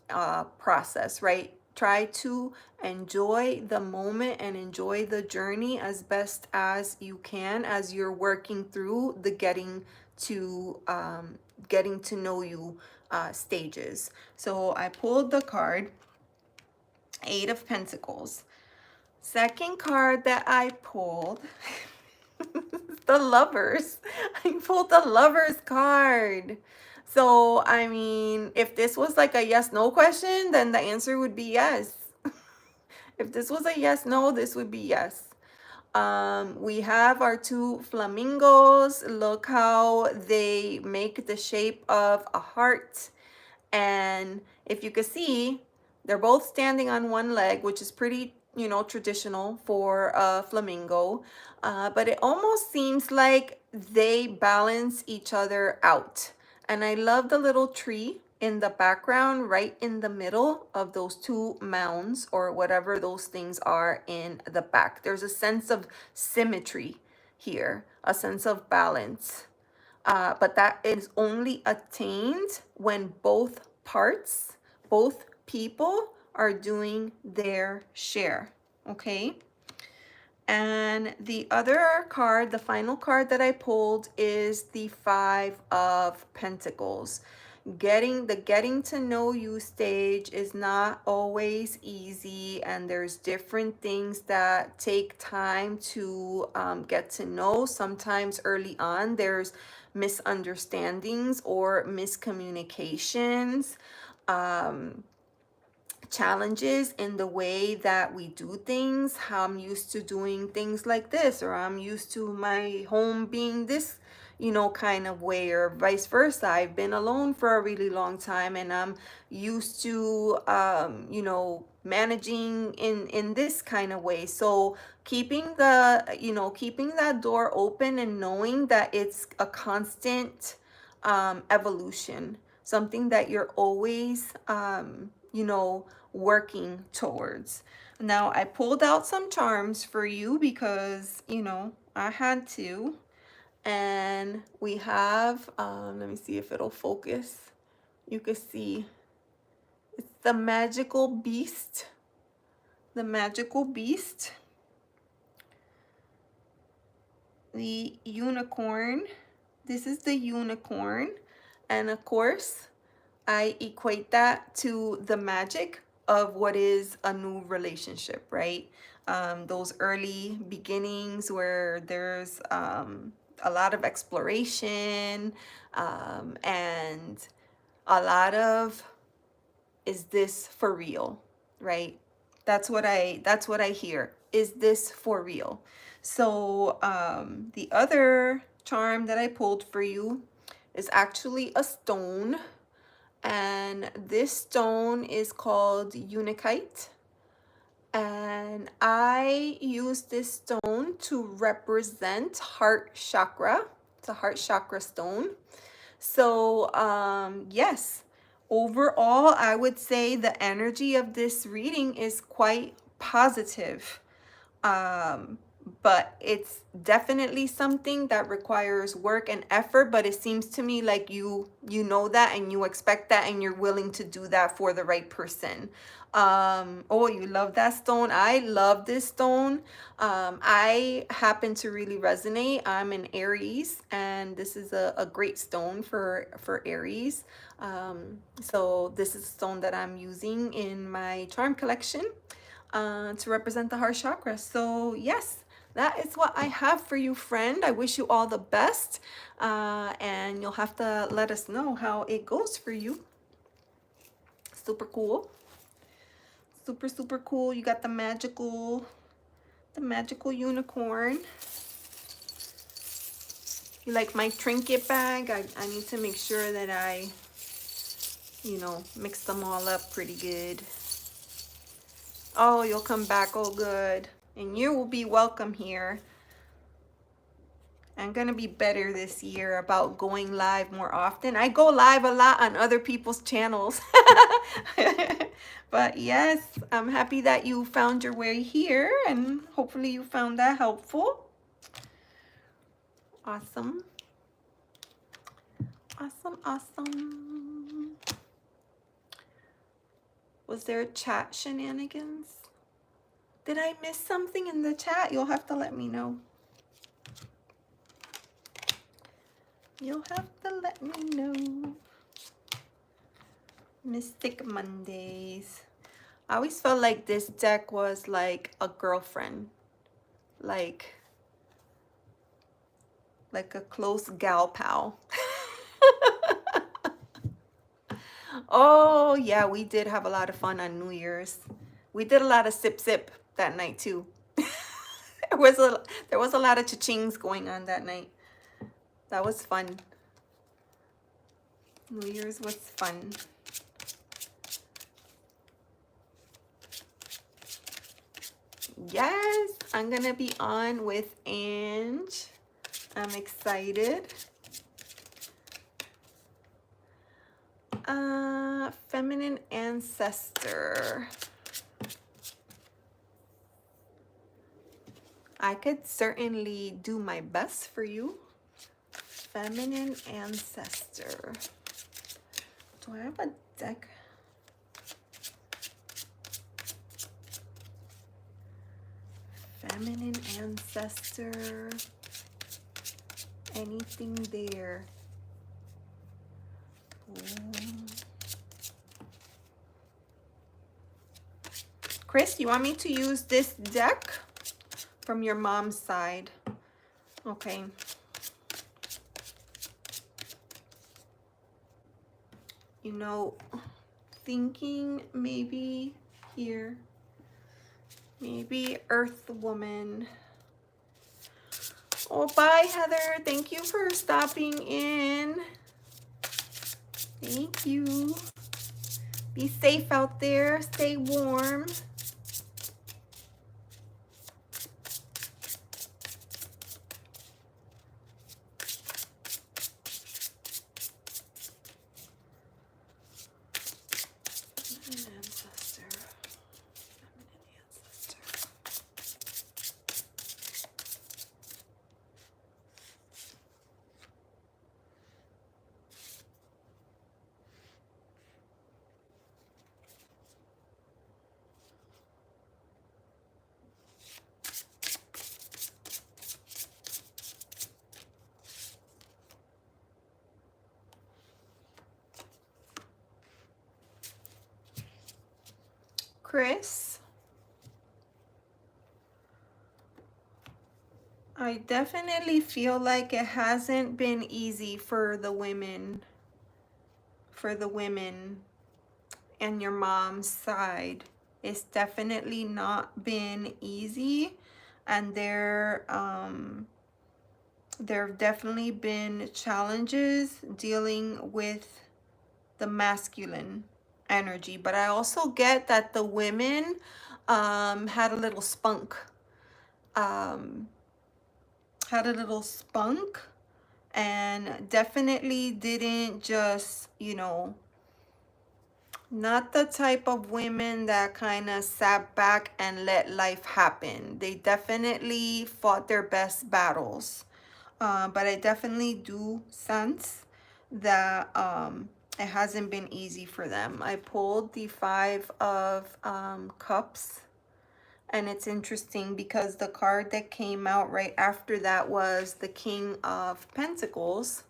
Speaker 1: process, right? Try to enjoy the moment and enjoy the journey as best as you can as you're working through the getting to know you stages. So I pulled the card, Eight of Pentacles. Second card that I pulled, the Lovers. I pulled the Lovers card. So, I mean, if this was like a yes no question, then the answer would be yes. If this was a yes no, this would be yes. We have our two flamingos. Look how they make the shape of a heart. And if you could see, they're both standing on one leg, which is pretty, traditional for a flamingo. But it almost seems like they balance each other out. And I love the little tree in the background, right in the middle of those two mounds or whatever those things are in the back. There's a sense of symmetry here, a sense of balance. But that is only attained when both parts, both people are doing their share, okay? And the other card, the final card that I pulled is the Five of Pentacles. Getting to know you stage is not always easy, and there's different things that take time to get to know. Sometimes early on there's misunderstandings or miscommunications. challenges in the way that we do things, how I'm used to doing things like this, or I'm used to my home being this, kind of way, or vice versa. I've been alone for a really long time and I'm used to, managing in this kind of way. So keeping that door open and knowing that it's a constant evolution, something that you're always, working towards. Now, I pulled out some charms for you because, I had to. And we have, let me see if it'll focus. You can see it's the magical beast. The magical beast. The unicorn. This is the unicorn. And of course, I equate that to the magic of what is a new relationship, right? Those early beginnings where there's a lot of exploration, and a lot of, is this for real, right? That's what I hear. Is this for real? So the other charm that I pulled for you is actually a stone, and this stone is called Unakite. And I use this stone to represent heart chakra. It's a heart chakra stone. So yes, overall, I would say the energy of this reading is quite positive. Um, but it's definitely something that requires work and effort, but it seems to me like you know that and you expect that and you're willing to do that for the right person. Oh, you love that stone. I love this stone. I happen to really resonate. I'm an Aries, and this is a great stone for Aries. So this is a stone that I'm using in my charm collection to represent the heart chakra. So yes, that is what I have for you, friend. I wish you all the best, and you'll have to let us know how it goes for you. Super cool. Super, super cool. You got the magical unicorn. You like my trinket bag? I need to make sure that I, mix them all up pretty good. Oh, you'll come back. Oh, good. And you will be welcome here. I'm going to be better this year about going live more often. I go live a lot on other people's channels. But yes, I'm happy that you found your way here, and hopefully you found that helpful. Awesome. Awesome, awesome. Was there chat shenanigans? Did I miss something in the chat? You'll have to let me know. You'll have to let me know. Mystic Mondays. I always felt like this deck was like a girlfriend. Like a close gal pal. Oh, yeah, we did have a lot of fun on New Year's. We did a lot of sip sip that night too. There was a lot of cha-chings going on that night. That was fun. New Year's was fun. Yes, I'm gonna be on with Ange. I'm excited. Feminine ancestor. I could certainly do my best for you. Feminine ancestor. Do I have a deck? Feminine ancestor. Anything there? Chris, you want me to use this deck from your mom's side? Okay. thinking maybe here, maybe Earth Woman. Oh, bye, Heather. Thank you for stopping in. Thank you. Be safe out there. Stay warm. Ancestor. Ancestor. Chris, I definitely feel like it hasn't been easy for the women and your mom's side. It's definitely not been easy, and there have definitely been challenges dealing with the masculine energy. But I also get that the women had a little spunk. Had a little spunk and definitely didn't just, you know, not the type of women that kind of sat back and let life happen. They definitely fought their best battles. But I definitely do sense that it hasn't been easy for them. I pulled the Five of Cups, and it's interesting because the card that came out right after that was the King of Pentacles.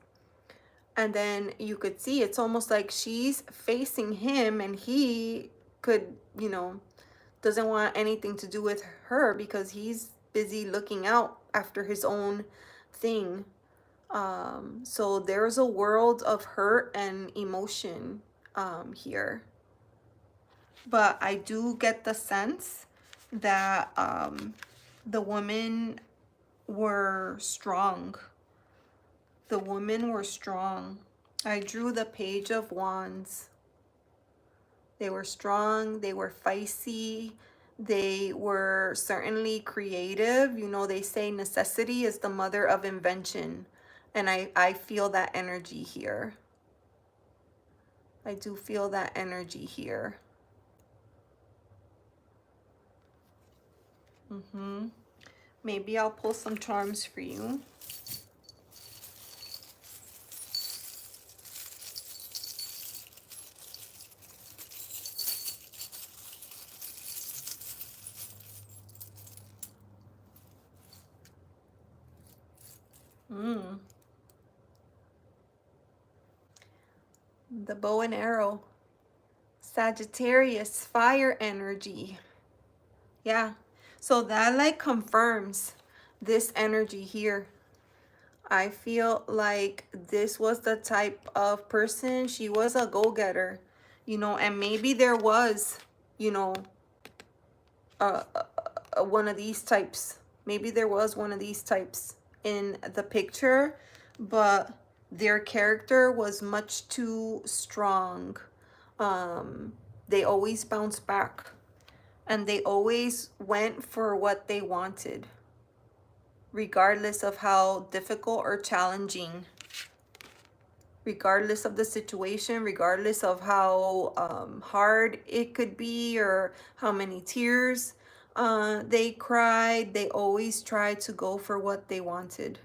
Speaker 1: And then you could see it's almost like she's facing him and he could, you know, doesn't want anything to do with her because he's busy looking out after his own thing. So there's a world of hurt and emotion here. But I do get the sense that the women were strong. The women were strong. I drew the Page of Wands. They were strong. They were feisty. They were certainly creative. You know, they say necessity is the mother of invention. And I feel that energy here. I do feel that energy here. Maybe I'll pull some charms for you. The bow and arrow. Sagittarius, fire energy. Yeah. So that like confirms this energy here. I feel like this was the type of person. She was a go-getter, you know, and maybe there was, you know, one of these types. Maybe there was one of these types in the picture, but their character was much too strong. They always bounced back and they always went for what they wanted, regardless of how difficult or challenging, regardless of the situation, regardless of how hard it could be or how many tears they cried. They always tried to go for what they wanted.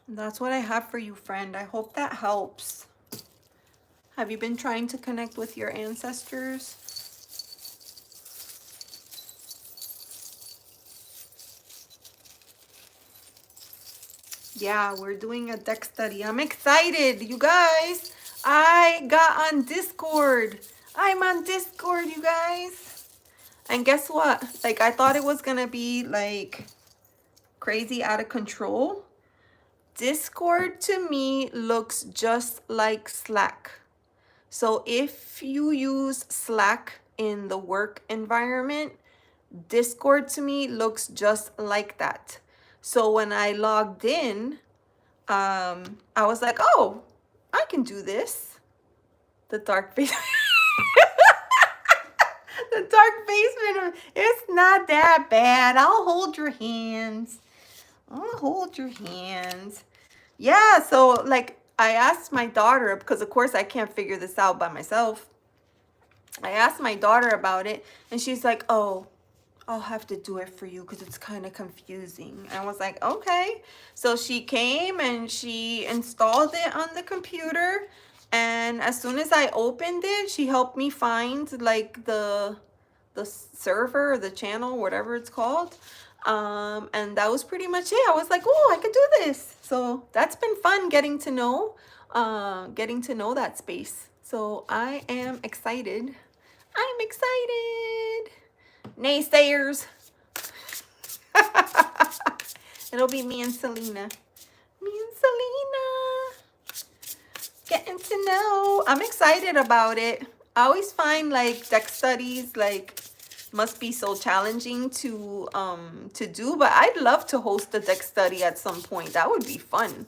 Speaker 1: That's what I have for you, friend. I hope that helps. Have you been trying to connect with your ancestors? Yeah, we're doing a deck study. I'm excited, you guys. I got on Discord. I'm on Discord, you guys. And guess what? Like, I thought it was gonna be like crazy out of control. Discord to me looks just like Slack. So if you use Slack in the work environment, Discord to me looks just like that. So when I logged in, I was like, oh, I can do this. The dark face. The dark basement, it's not that bad. I'll hold your hands. I'll hold your hands. Yeah, so like I asked my daughter, because of course I can't figure this out by myself. I asked my daughter about it, and she's like, oh, I'll have to do it for you because it's kind of confusing. I was like, okay. So she came and she installed it on the computer. And as soon as I opened it, she helped me find like the server or the channel, whatever it's called. And that was pretty much it. I was like, oh, I could do this. So that's been fun getting to know that space. So I am excited. I'm excited. Naysayers. It'll be me and Selena. Me and Selena. Getting to know. I'm excited about it. I always find like deck studies like must be so challenging to do, but I'd love to host a deck study at some point. That would be fun.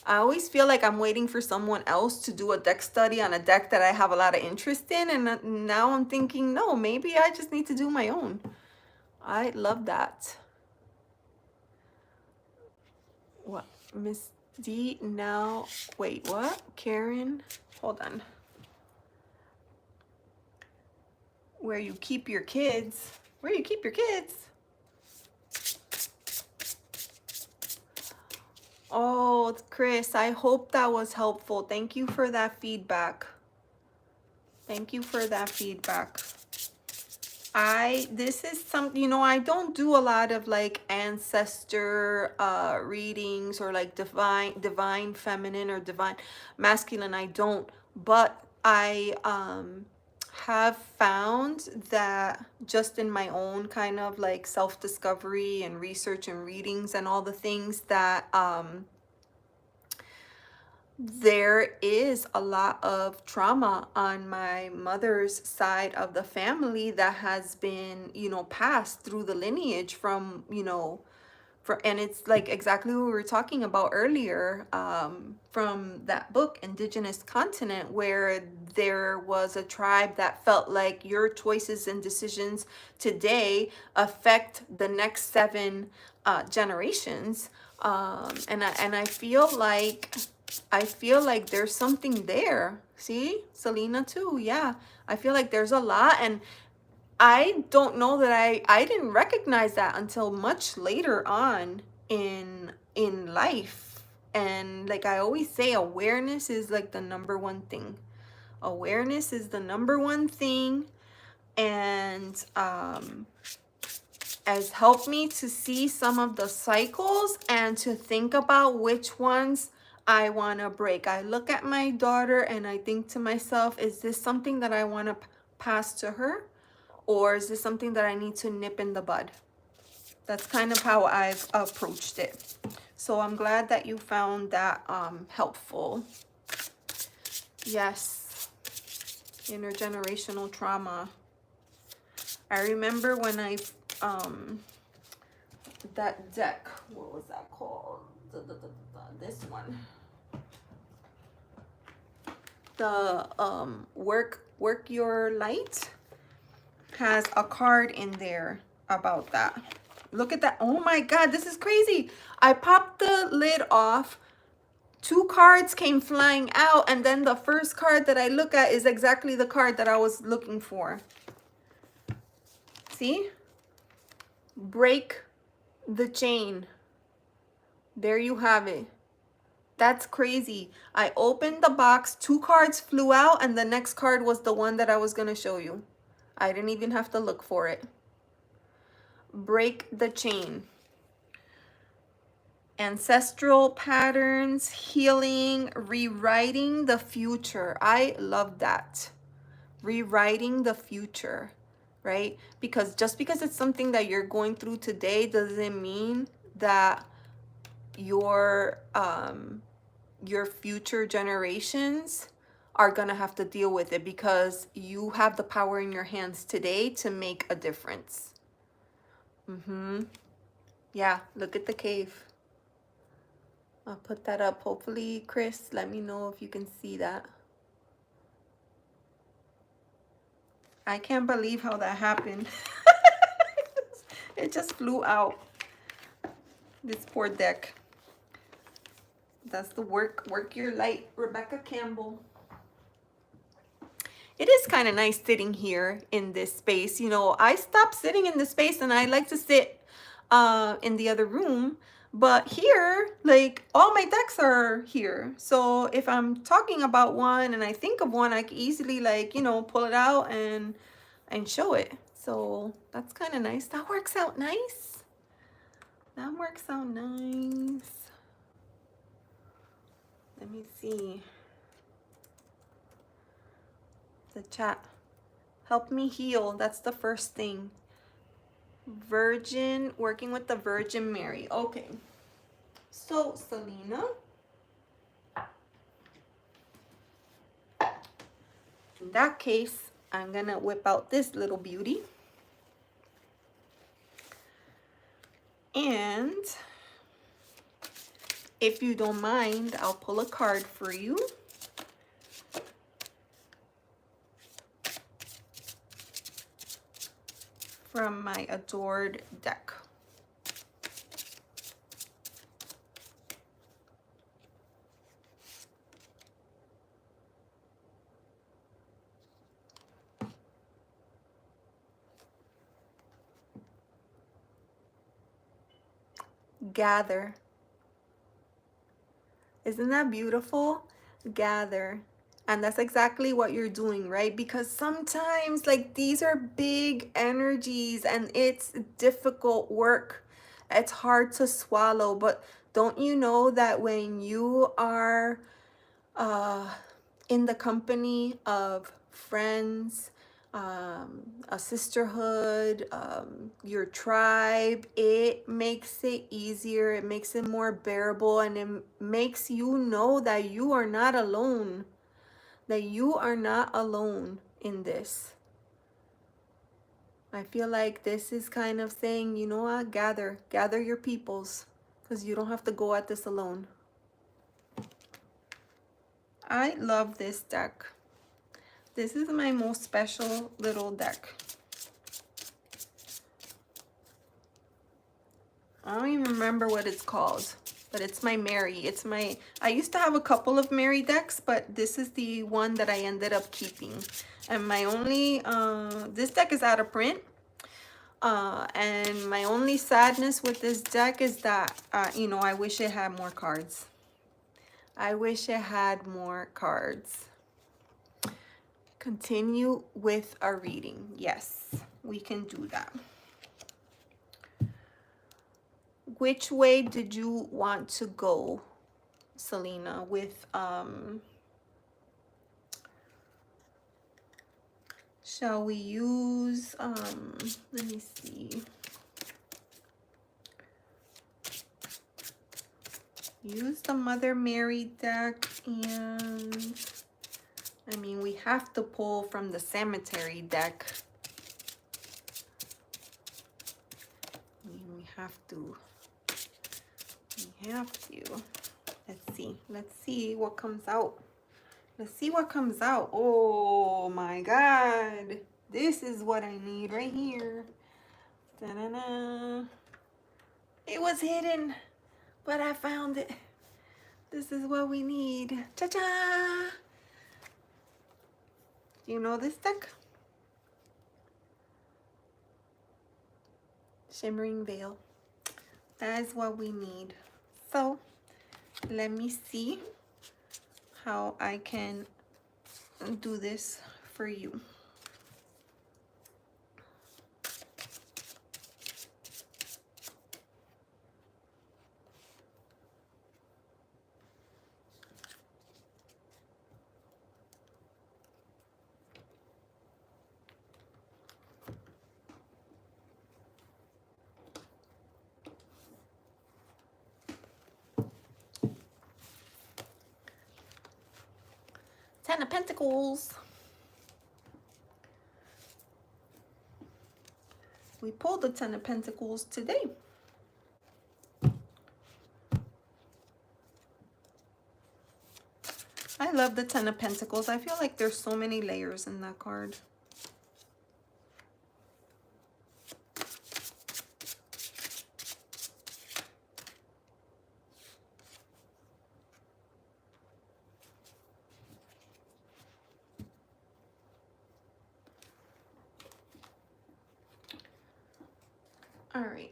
Speaker 1: I always feel like I'm waiting for someone else to do a deck study on a deck that I have a lot of interest in, and now I'm thinking, no, maybe I just need to do my own. I love that. What? Miss D now, wait, what? Karen, hold on. Where you keep your kids? Where you keep your kids? Oh, Chris, I hope that was helpful. Thank you for that feedback. Thank you for that feedback. This is some, I don't do a lot of like ancestor readings or like divine feminine or divine masculine. I don't, but I have found that just in my own kind of like self-discovery and research and readings and all the things that there is a lot of trauma on my mother's side of the family that has been, passed through the lineage from, and it's like exactly what we were talking about earlier, from that book, Indigenous Continent, where there was a tribe that felt like your choices and decisions today affect the next 7 generations. And I feel like there's something there. See, Selena too. Yeah, I feel like there's a lot, and I don't know that I didn't recognize that until much later on in life. And like I always say, awareness is like the number one thing. Awareness is the number one thing, and has helped me to see some of the cycles and to think about which ones I want to break. I look at my daughter and I think to myself, is this something that I want to pass to her? Or is this something that I need to nip in the bud? That's kind of how I've approached it. So I'm glad that you found that helpful. Yes. Intergenerational trauma. I remember when I, that deck, what was that called? This one. The Work Your Light has a card in there about that. Look at that. Oh my God, this is crazy. I popped the lid off. 2 cards came flying out, and then the first card that I look at is exactly the card that I was looking for. See? Break the chain. There you have it. That's crazy. I opened the box, 2 cards flew out, and the next card was the one that I was going to show you. I didn't even have to look for it. Break the chain. Ancestral patterns, healing, rewriting the future. I love that. Rewriting the future, right? Because just because it's something that you're going through today doesn't mean that your future generations are gonna have to deal with it, because you have the power in your hands today to make a difference. Yeah, look at the cave. I'll put that up. Hopefully, Chris, let me know if you can see that. I can't believe how that happened. It just flew out. This poor deck. That's the work your light, Rebecca Campbell. It is kind of nice sitting here in this space. You know, I stopped sitting in this space and I like to sit in the other room. But here, like, all my decks are here. So if I'm talking about one and I think of one, I can easily, like, you know, pull it out and show it. So that's kind of nice. That works out nice. That works out nice. Let me see. The chat. Help me heal. That's the first thing. Virgin, working with the Virgin Mary. Okay. So, Selena, in that case, I'm gonna whip out this little beauty. And if you don't mind, I'll pull a card for you. From my adored deck. Gather. Isn't that beautiful? Gather. And that's exactly what you're doing, right? Because sometimes, like, these are big energies and it's difficult work. It's hard to swallow. But don't you know that when you are in the company of friends, a sisterhood, your tribe, it makes it easier, it makes it more bearable, and it makes you know that you are not alone, that you are not alone in this. I feel like this is kind of saying, you know what, gather your peoples, because you don't have to go at this alone. I love this deck. This is my most special little deck. I don't even remember what it's called, but it's my Mary. It's my, I used to have a couple of Mary decks, but this is the one that I ended up keeping. And my only, this deck is out of print. And my only sadness with this deck is that, you know, I wish it had more cards. I wish it had more cards. Continue with our reading. Yes, we can do that. Which way did you want to go, Selena, with shall we use let me see. Use the Mother Mary deck, and I mean, we have to pull from the Cemetery deck. I mean, we have to. Let's see what comes out. Let's see what comes out. Oh my God, this is what I need right here. Da-da-da. It was hidden, but I found it. This is what we need. Cha-cha. Do you know this deck? Shimmering Veil. That is what we need. So let me see how I can do this for you. Ten of Pentacles. We pulled the Ten of Pentacles today. I love the Ten of Pentacles. I feel like there's so many layers in that card. All right.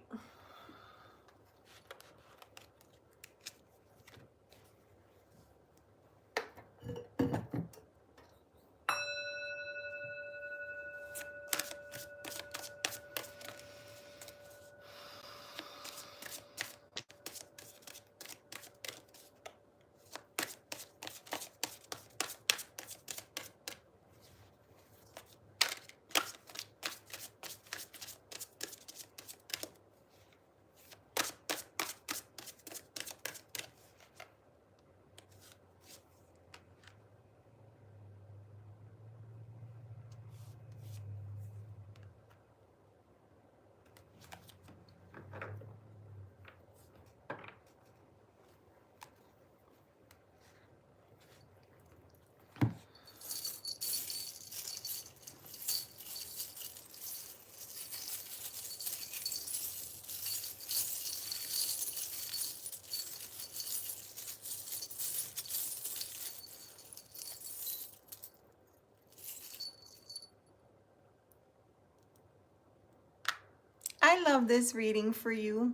Speaker 1: I love this reading for you.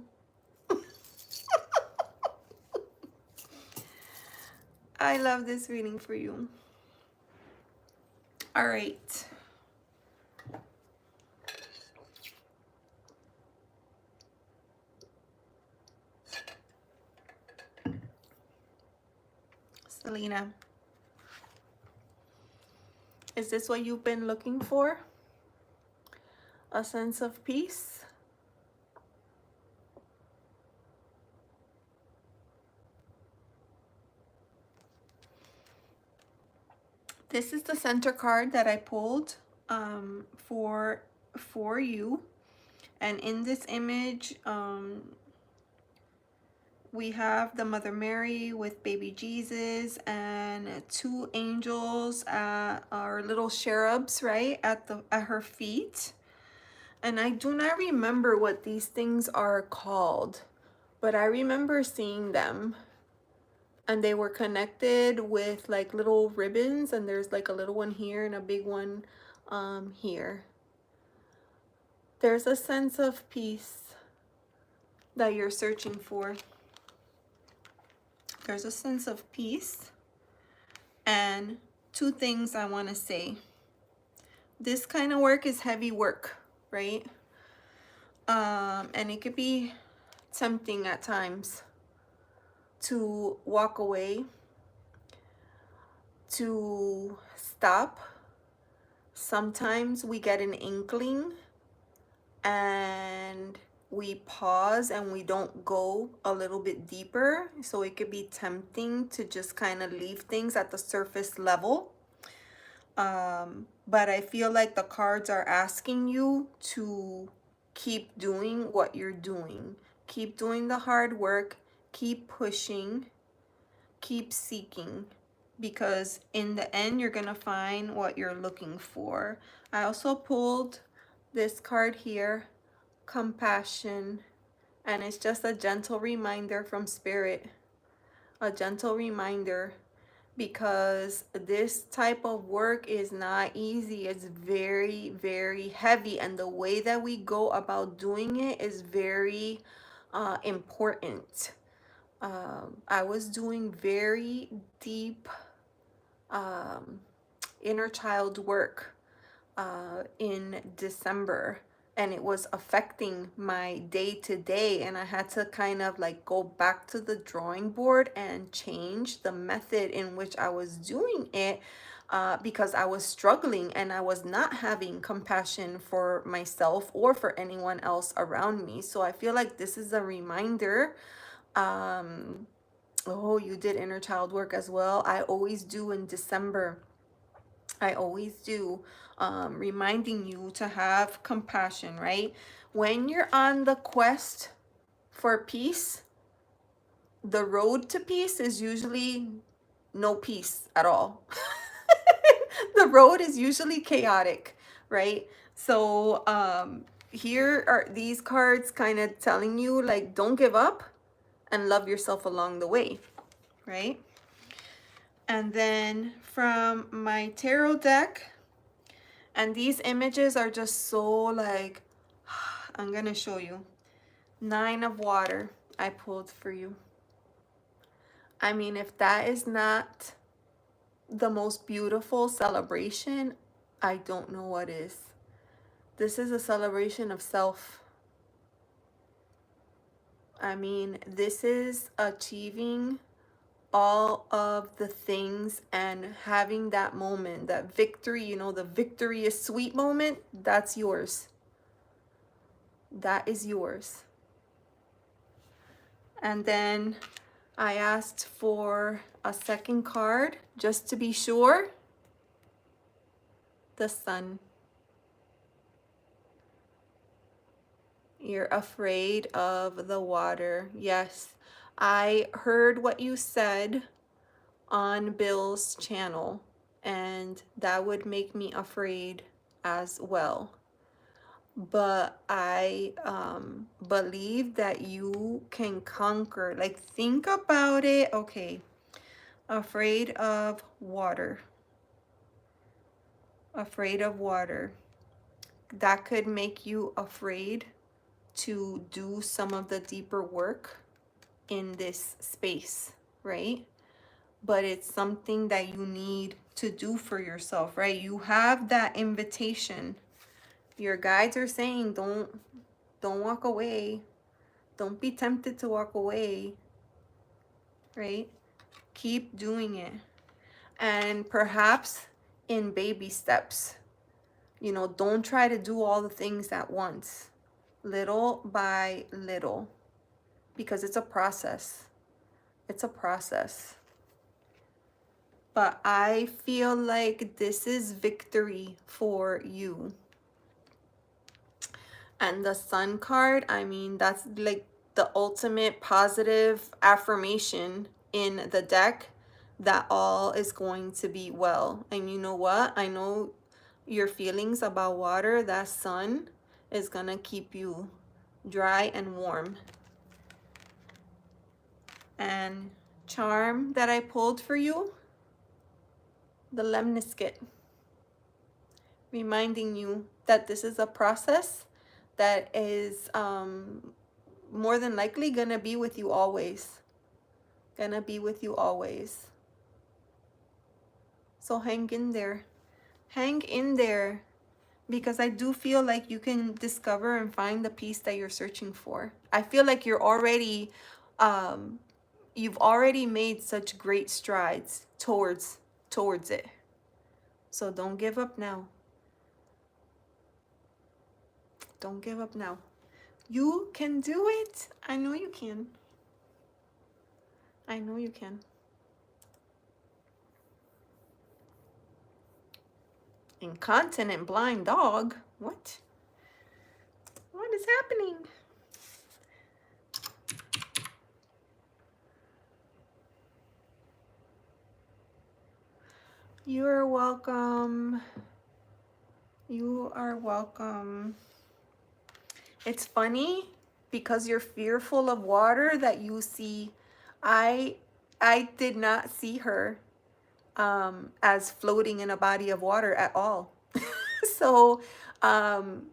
Speaker 1: I love this reading for you. All right. Selena, is this what you've been looking for? A sense of peace? This is the center card that I pulled for you. And in this image, we have the Mother Mary with baby Jesus and two angels, our little cherubs, right, at her feet. And I do not remember what these things are called, but I remember seeing them. And they were connected with like little ribbons, and there's like a little one here and a big one here. There's a sense of peace that you're searching for. There's a sense of peace. And two things I want to say. This kind of work is heavy work, right? And it could be tempting at times to walk away, to stop. Sometimes we get an inkling and we pause and we don't go a little bit deeper. So it could be tempting to just kind of leave things at the surface level. But I feel like the cards are asking you to keep doing what you're doing. Keep doing the hard work. Keep pushing. Keep seeking. Because in the end, you're going to find what you're looking for. I also pulled this card here, Compassion. And it's just a gentle reminder from Spirit. A gentle reminder. Because this type of work is not easy. It's very, very heavy. And the way that we go about doing it is very important. I was doing very deep inner child work in December, and it was affecting my day-to-day, and I had to kind of like go back to the drawing board and change the method in which I was doing it, because I was struggling and I was not having compassion for myself or for anyone else around me. So I feel like this is a reminder. Oh, you did inner child work as well. I always do in December. I always do, reminding you to have compassion, right? When you're on the quest for peace, the road to peace is usually no peace at all. The road is usually chaotic, right? So here are these cards kind of telling you, like, don't give up and love yourself along the way, right? And then from my tarot deck, and these images are just so like, I'm gonna show you. 9 of water I pulled for you. I mean, if that is not the most beautiful celebration, I don't know what is. This is a celebration of self. I mean, this is achieving all of the things and having that moment, that victory, you know, the victory is sweet moment, that's yours. That is yours. And then I asked for a second card just to be sure. The Sun. You're afraid of the water. Yes, I heard what you said on Bill's channel, and that would make me afraid as well. But I believe that you can conquer. Like, think about it. Okay, afraid of water. Afraid of water. That could make you afraid to do some of the deeper work in this space, right? But it's something that you need to do for yourself, right? You have that invitation. Your guides are saying, don't walk away. Don't be tempted to walk away, right? Keep doing it. And perhaps in baby steps. You know, don't try to do all the things at once. Little by little. Because it's a process. It's a process. But I feel like this is victory for you. And the Sun card, I mean, that's like the ultimate positive affirmation in the deck that all is going to be well. And you know what? I know your feelings about water. That sun is going to keep you dry and warm. And charm that I pulled for you, the Lemniscate, reminding you that this is a process that is more than likely gonna be with you always. Gonna be with you always. So hang in there. Hang in there. Because I do feel like you can discover and find the peace that you're searching for. I feel like you're already, you've already made such great strides towards it. So don't give up now. Don't give up now. You can do it. I know you can. I know you can. Incontinent blind dog? What? What is happening? You're welcome. You are welcome. It's funny because you're fearful of water that you see. I did not see her as floating in a body of water at all. So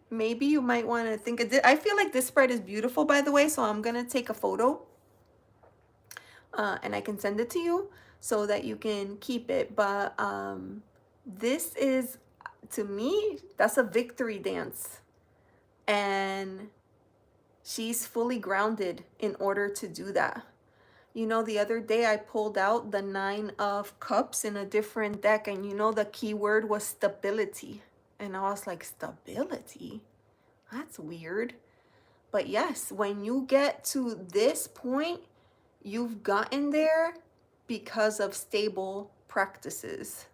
Speaker 1: maybe you might want to think of it. I feel like this spread is beautiful, by the way, so I'm gonna take a photo and I can send it to you so that you can keep it. But this is, to me, that's a victory dance. And she's fully grounded in order to do that. You know, the other day I pulled out the 9 of Cups in a different deck, and you know the key word was stability. And I was like, stability? That's weird. But yes, when you get to this point, you've gotten there because of stable practices.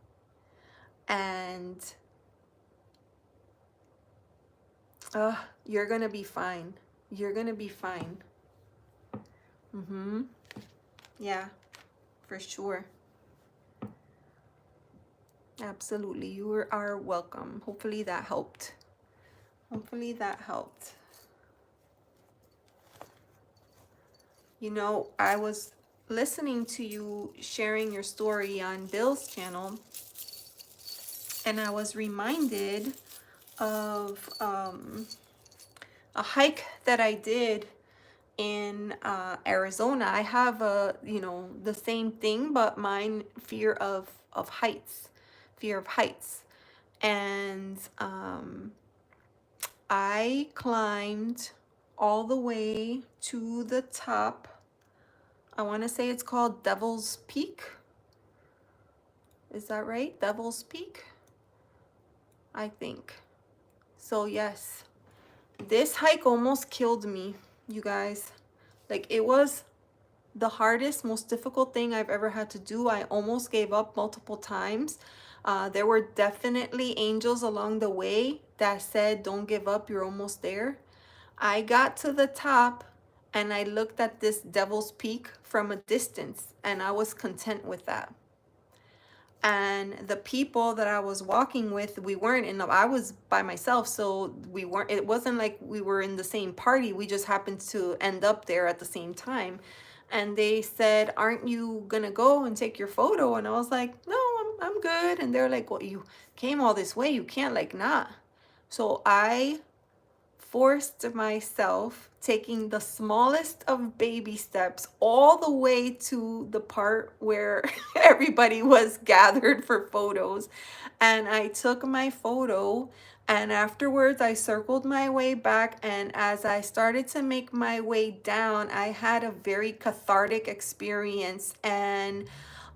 Speaker 1: And you're gonna be fine. You're gonna be fine. Yeah, for sure. Absolutely. You are welcome. Hopefully that helped. Hopefully that helped. You know, I was listening to you sharing your story on Bill's channel, and I was reminded of a hike that I did in Arizona. I have the same thing, but mine fear of heights. And I climbed all the way to the top. I want to say it's called Devil's Peak. Is that right? Devil's Peak, I think. So yes, this hike almost killed me, you guys. Like, it was the hardest, most difficult thing I've ever had to do. I almost gave up multiple times. There were definitely angels along the way that said, don't give up, you're almost there. I got to the top and I looked at this Devil's Peak from a distance, and I was content with that. And the people that I was walking with, we weren't in I was by myself, so it wasn't like we were in the same party. We just happened to end up there at the same time. And they said, aren't you gonna go and take your photo? And I was like, no, I'm good. And they're like, well, you came all this way, you can't like not. So I forced myself, taking the smallest of baby steps all the way to the part where everybody was gathered for photos. And I took my photo, and afterwards I circled my way back, and as I started to make my way down, I had a very cathartic experience. And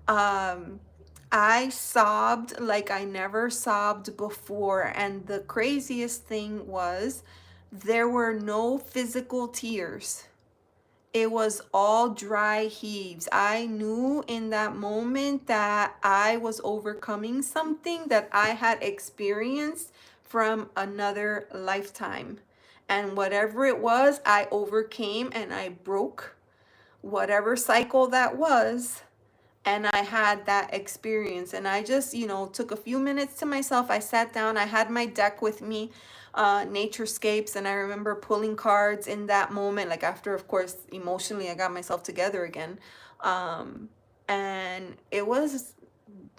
Speaker 1: I sobbed like I never sobbed before. And the craziest thing was, there were no physical tears. It was all dry heaves. I knew in that moment that I was overcoming something that I had experienced from another lifetime. And whatever it was, I overcame and I broke whatever cycle that was. And I had that experience, and I just, took a few minutes to myself. I sat down, I had my deck with me, Naturescapes, and I remember pulling cards in that moment. Like, after, of course, emotionally I got myself together again. And it was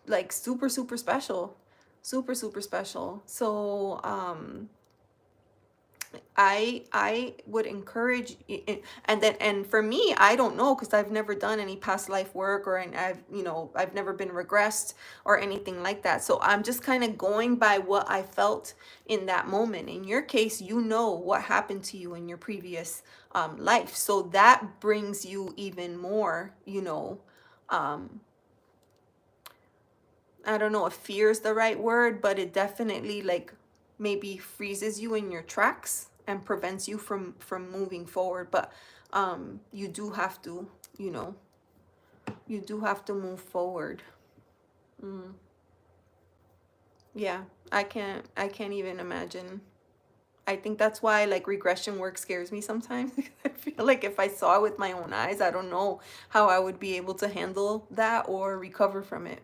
Speaker 1: like super, super special. Super, super special. So I would encourage, and for me, I don't know, because I've never done any past life work, or and I've never been regressed or anything like that. So I'm just kind of going by what I felt in that moment. In your case, you know what happened to you in your previous life, so that brings you even more, I don't know if fear is the right word, but it definitely, like, maybe freezes you in your tracks and prevents you from moving forward. But you do have to, you do have to move forward. Yeah, I can't even imagine. I think that's why, like, regression work scares me sometimes. I feel like if I saw it with my own eyes, I don't know how I would be able to handle that or recover from it.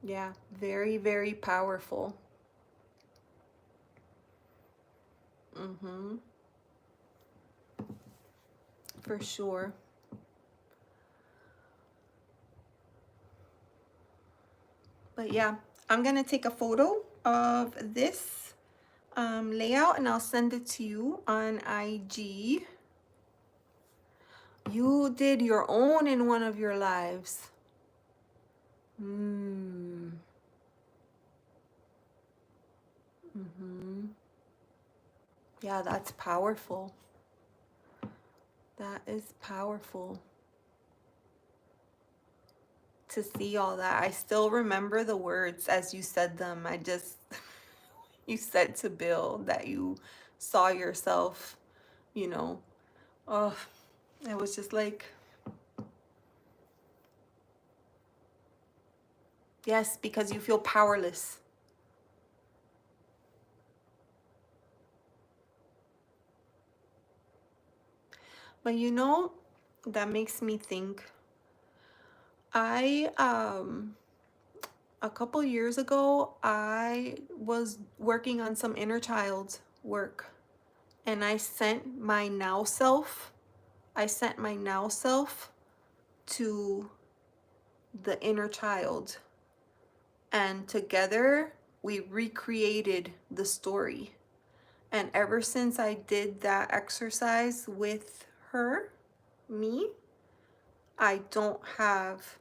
Speaker 1: Yeah, very, very powerful. For sure. But yeah, I'm gonna take a photo of this layout, and I'll send it to you on IG. You did your own in one of your lives. Yeah, that's powerful. That is powerful to see all that. I still remember the words as you said them. You said to Bill that you saw yourself, you know. Oh, it was just like, Yes, because you feel powerless. But you know, that makes me think. I a couple years ago, I was working on some inner child work, and I sent my now self to the inner child, and together we recreated the story. And ever since I did that exercise with her, me, I don't have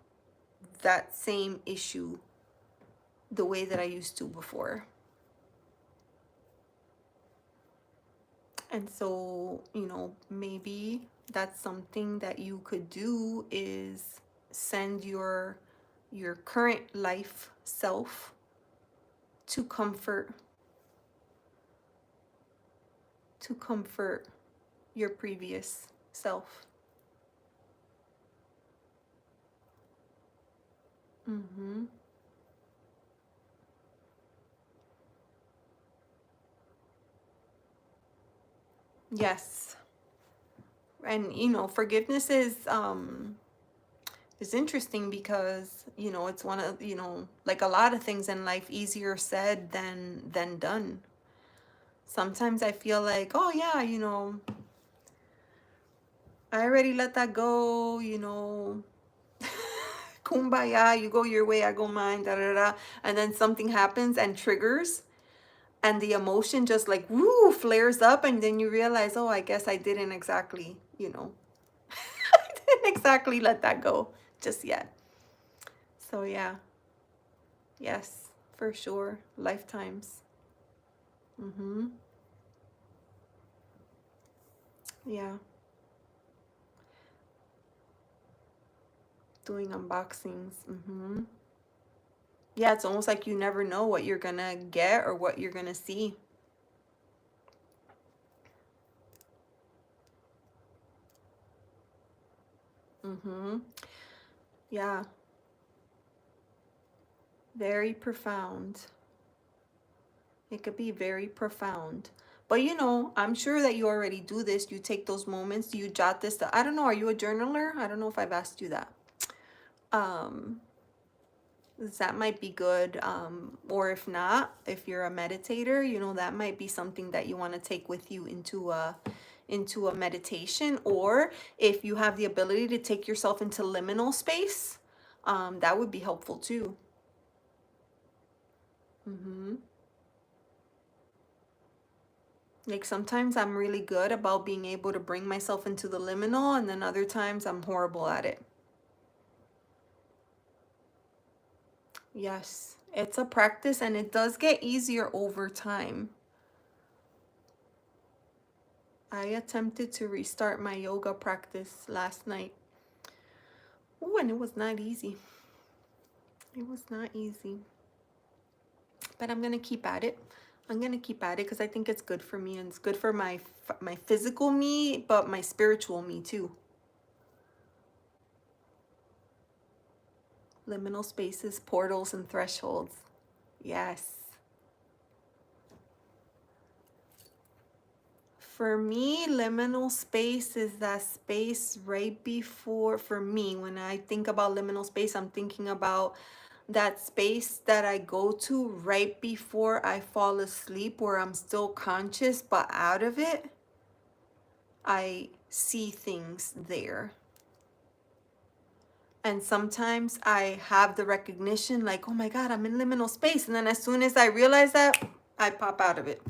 Speaker 1: that same issue the way that I used to before. And so, maybe that's something that you could do, is send your current life self to comfort your previous self. Mhm. Yes. And forgiveness is interesting because it's one of, like a lot of things in life, easier said than done. Sometimes I feel like, oh yeah, I already let that go. Kumbaya, you go your way, I go mine, da da da. And then something happens and triggers, and the emotion just like woo flares up, and then you realize, oh, I guess I didn't exactly, I didn't exactly let that go just yet. So yeah, yes, for sure, lifetimes. Mm-hmm. Yeah, doing unboxings. Mm-hmm. Yeah, it's almost like you never know what you're gonna get or what you're gonna see. Mm-hmm. Yeah, very profound. It could be very profound. But I'm sure that you already do this. You take those moments, you jot this down. I don't know, are you a journaler? I don't know if I've asked you that. Um, that might be good. Or if not, if you're a meditator, that might be something that you want to take with you into a meditation. Or if you have the ability to take yourself into liminal space, that would be helpful too. Mm-hmm. Like sometimes I'm really good about being able to bring myself into the liminal, and then other times I'm horrible at it. Yes, it's a practice and it does get easier over time. I attempted to restart my yoga practice last night. Ooh, and it was not easy. It was not easy. But I'm going to keep at it. I'm going to keep at it because I think it's good for me, and it's good for my physical me, but my spiritual me too. Liminal spaces, portals, and thresholds. Yes. For me, liminal space is that space right before, for me, when I think about liminal space, I'm thinking about that space that I go to right before I fall asleep, where I'm still conscious, but out of it, I see things there. And sometimes I have the recognition like, oh my God, I'm in liminal space. And then as soon as I realize that, I pop out of it.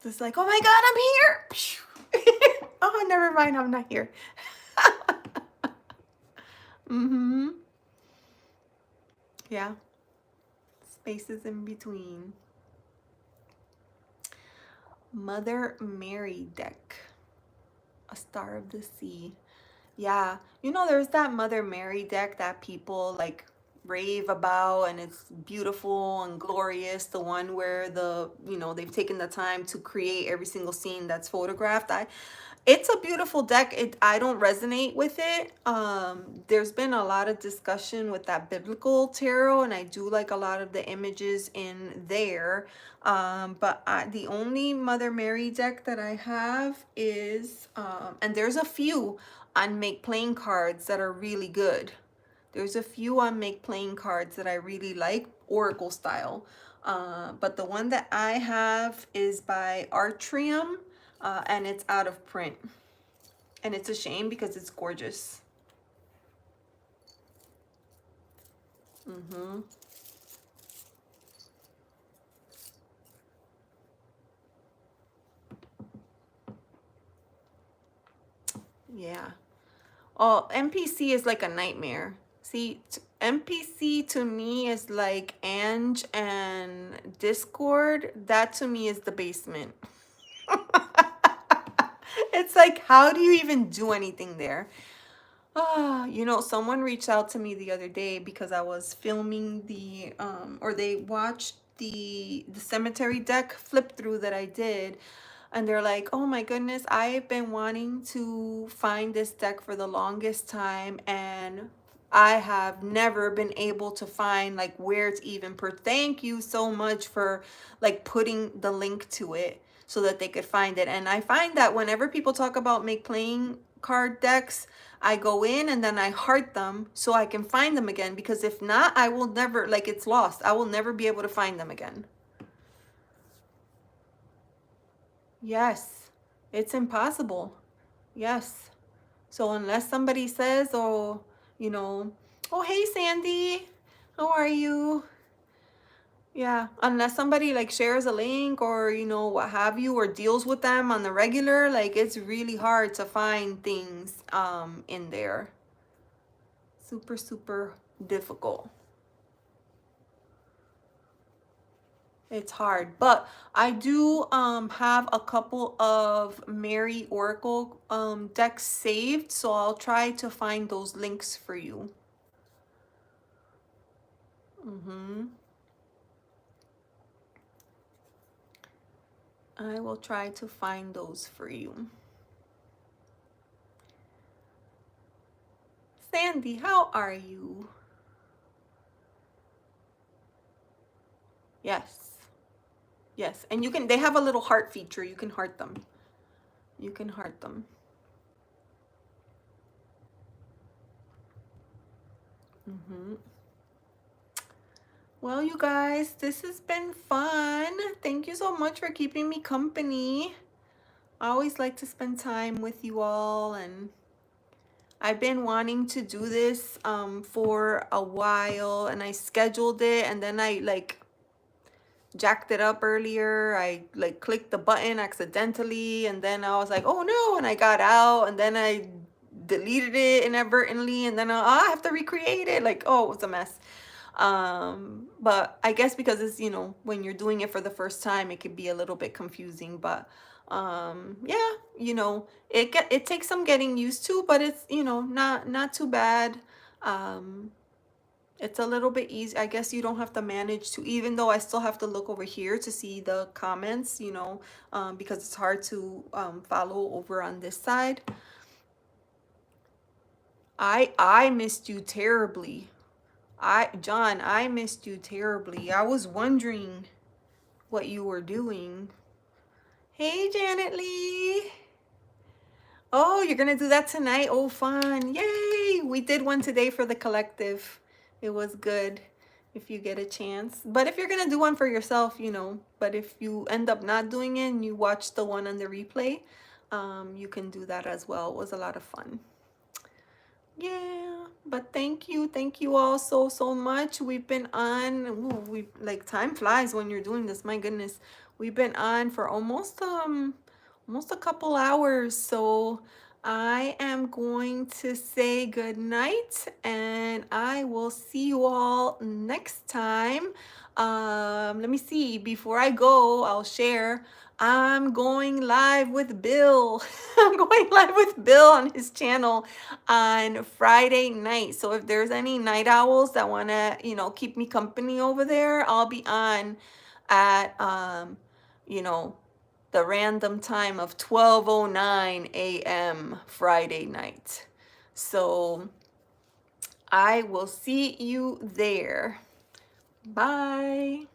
Speaker 1: It's like, oh my God, I'm here. Oh, never mind, I'm not here. Mm-hmm. Yeah. Spaces in between. Mother Mary deck. A Star of the Sea. Yeah. There's that Mother Mary deck that people like rave about, and it's beautiful and glorious. The one where they've taken the time to create every single scene that's photographed. It's a beautiful deck. I don't resonate with it. There's been a lot of discussion with that biblical tarot, and I do like a lot of the images in there. But the only Mother Mary deck that I have is, and there's a few on Make Playing cards that are really good. There's a few on Make Playing cards that I really like, Oracle style. But the one that I have is by Artrium, and it's out of print. And it's a shame because it's gorgeous. Yeah. Oh, NPC is like a nightmare. See, NPC to me is like Ange and Discord. That to me is the basement. It's like, how do you even do anything there? Someone reached out to me the other day because I was filming or they watched the cemetery deck flip through that I did. And they're like, oh my goodness, I've been wanting to find this deck for the longest time, and I have never been able to find like where to even thank you so much for like putting the link to it so that they could find it. And I find that whenever people talk about Make Playing card decks, I go in and then I heart them so I can find them again, because if not, I will never, like, it's lost. I will never be able to find them again. Yes, it's impossible. Yes. So unless somebody says, oh, you know, oh, hey, Sandy, how are you? Yeah, unless somebody like shares a link or, what have you, or deals with them on the regular, like it's really hard to find things in there. Super, super difficult. It's hard, but I do have a couple of Mary Oracle decks saved, so I'll try to find those links for you. I will try to find those for you. Sandy, how are you? Yes. Yes, and they have a little heart feature. You can heart them. You can heart them. Well, you guys, this has been fun. Thank you so much for keeping me company. I always like to spend time with you all, and I've been wanting to do this for a while, and I scheduled it, and then I like jacked it up earlier. I like clicked the button accidentally, and then I was like, oh no, and I got out, and then I deleted it inadvertently, and then I have to recreate it. Like, oh, it was a mess. But I guess because it's, when you're doing it for the first time, it could be a little bit confusing. But yeah, it takes some getting used to, but it's, not too bad. It's a little bit easy. I guess you don't have to manage to, even though I still have to look over here to see the comments, because it's hard to follow over on this side. I missed you terribly. John, I missed you terribly. I was wondering what you were doing. Hey, Janet Lee. Oh, you're gonna do that tonight? Oh, fun. Yay! We did one today for the collective. It was good if you get a chance. But if you're gonna do one for yourself, but if you end up not doing it and you watch the one on the replay, you can do that as well. It was a lot of fun. Yeah, but thank you all so much. We've been on, ooh, like, time flies when you're doing this, my goodness. We've been on for almost a couple hours, so I am going to say good night, and I will see you all next time. Let me see. Before I go, I'll share. I'm going live with Bill. I'm going live with Bill on his channel on Friday night. So if there's any night owls that want to, keep me company over there, I'll be on at you know, the random time of 12:09 a.m. Friday night. So I will see you there. Bye.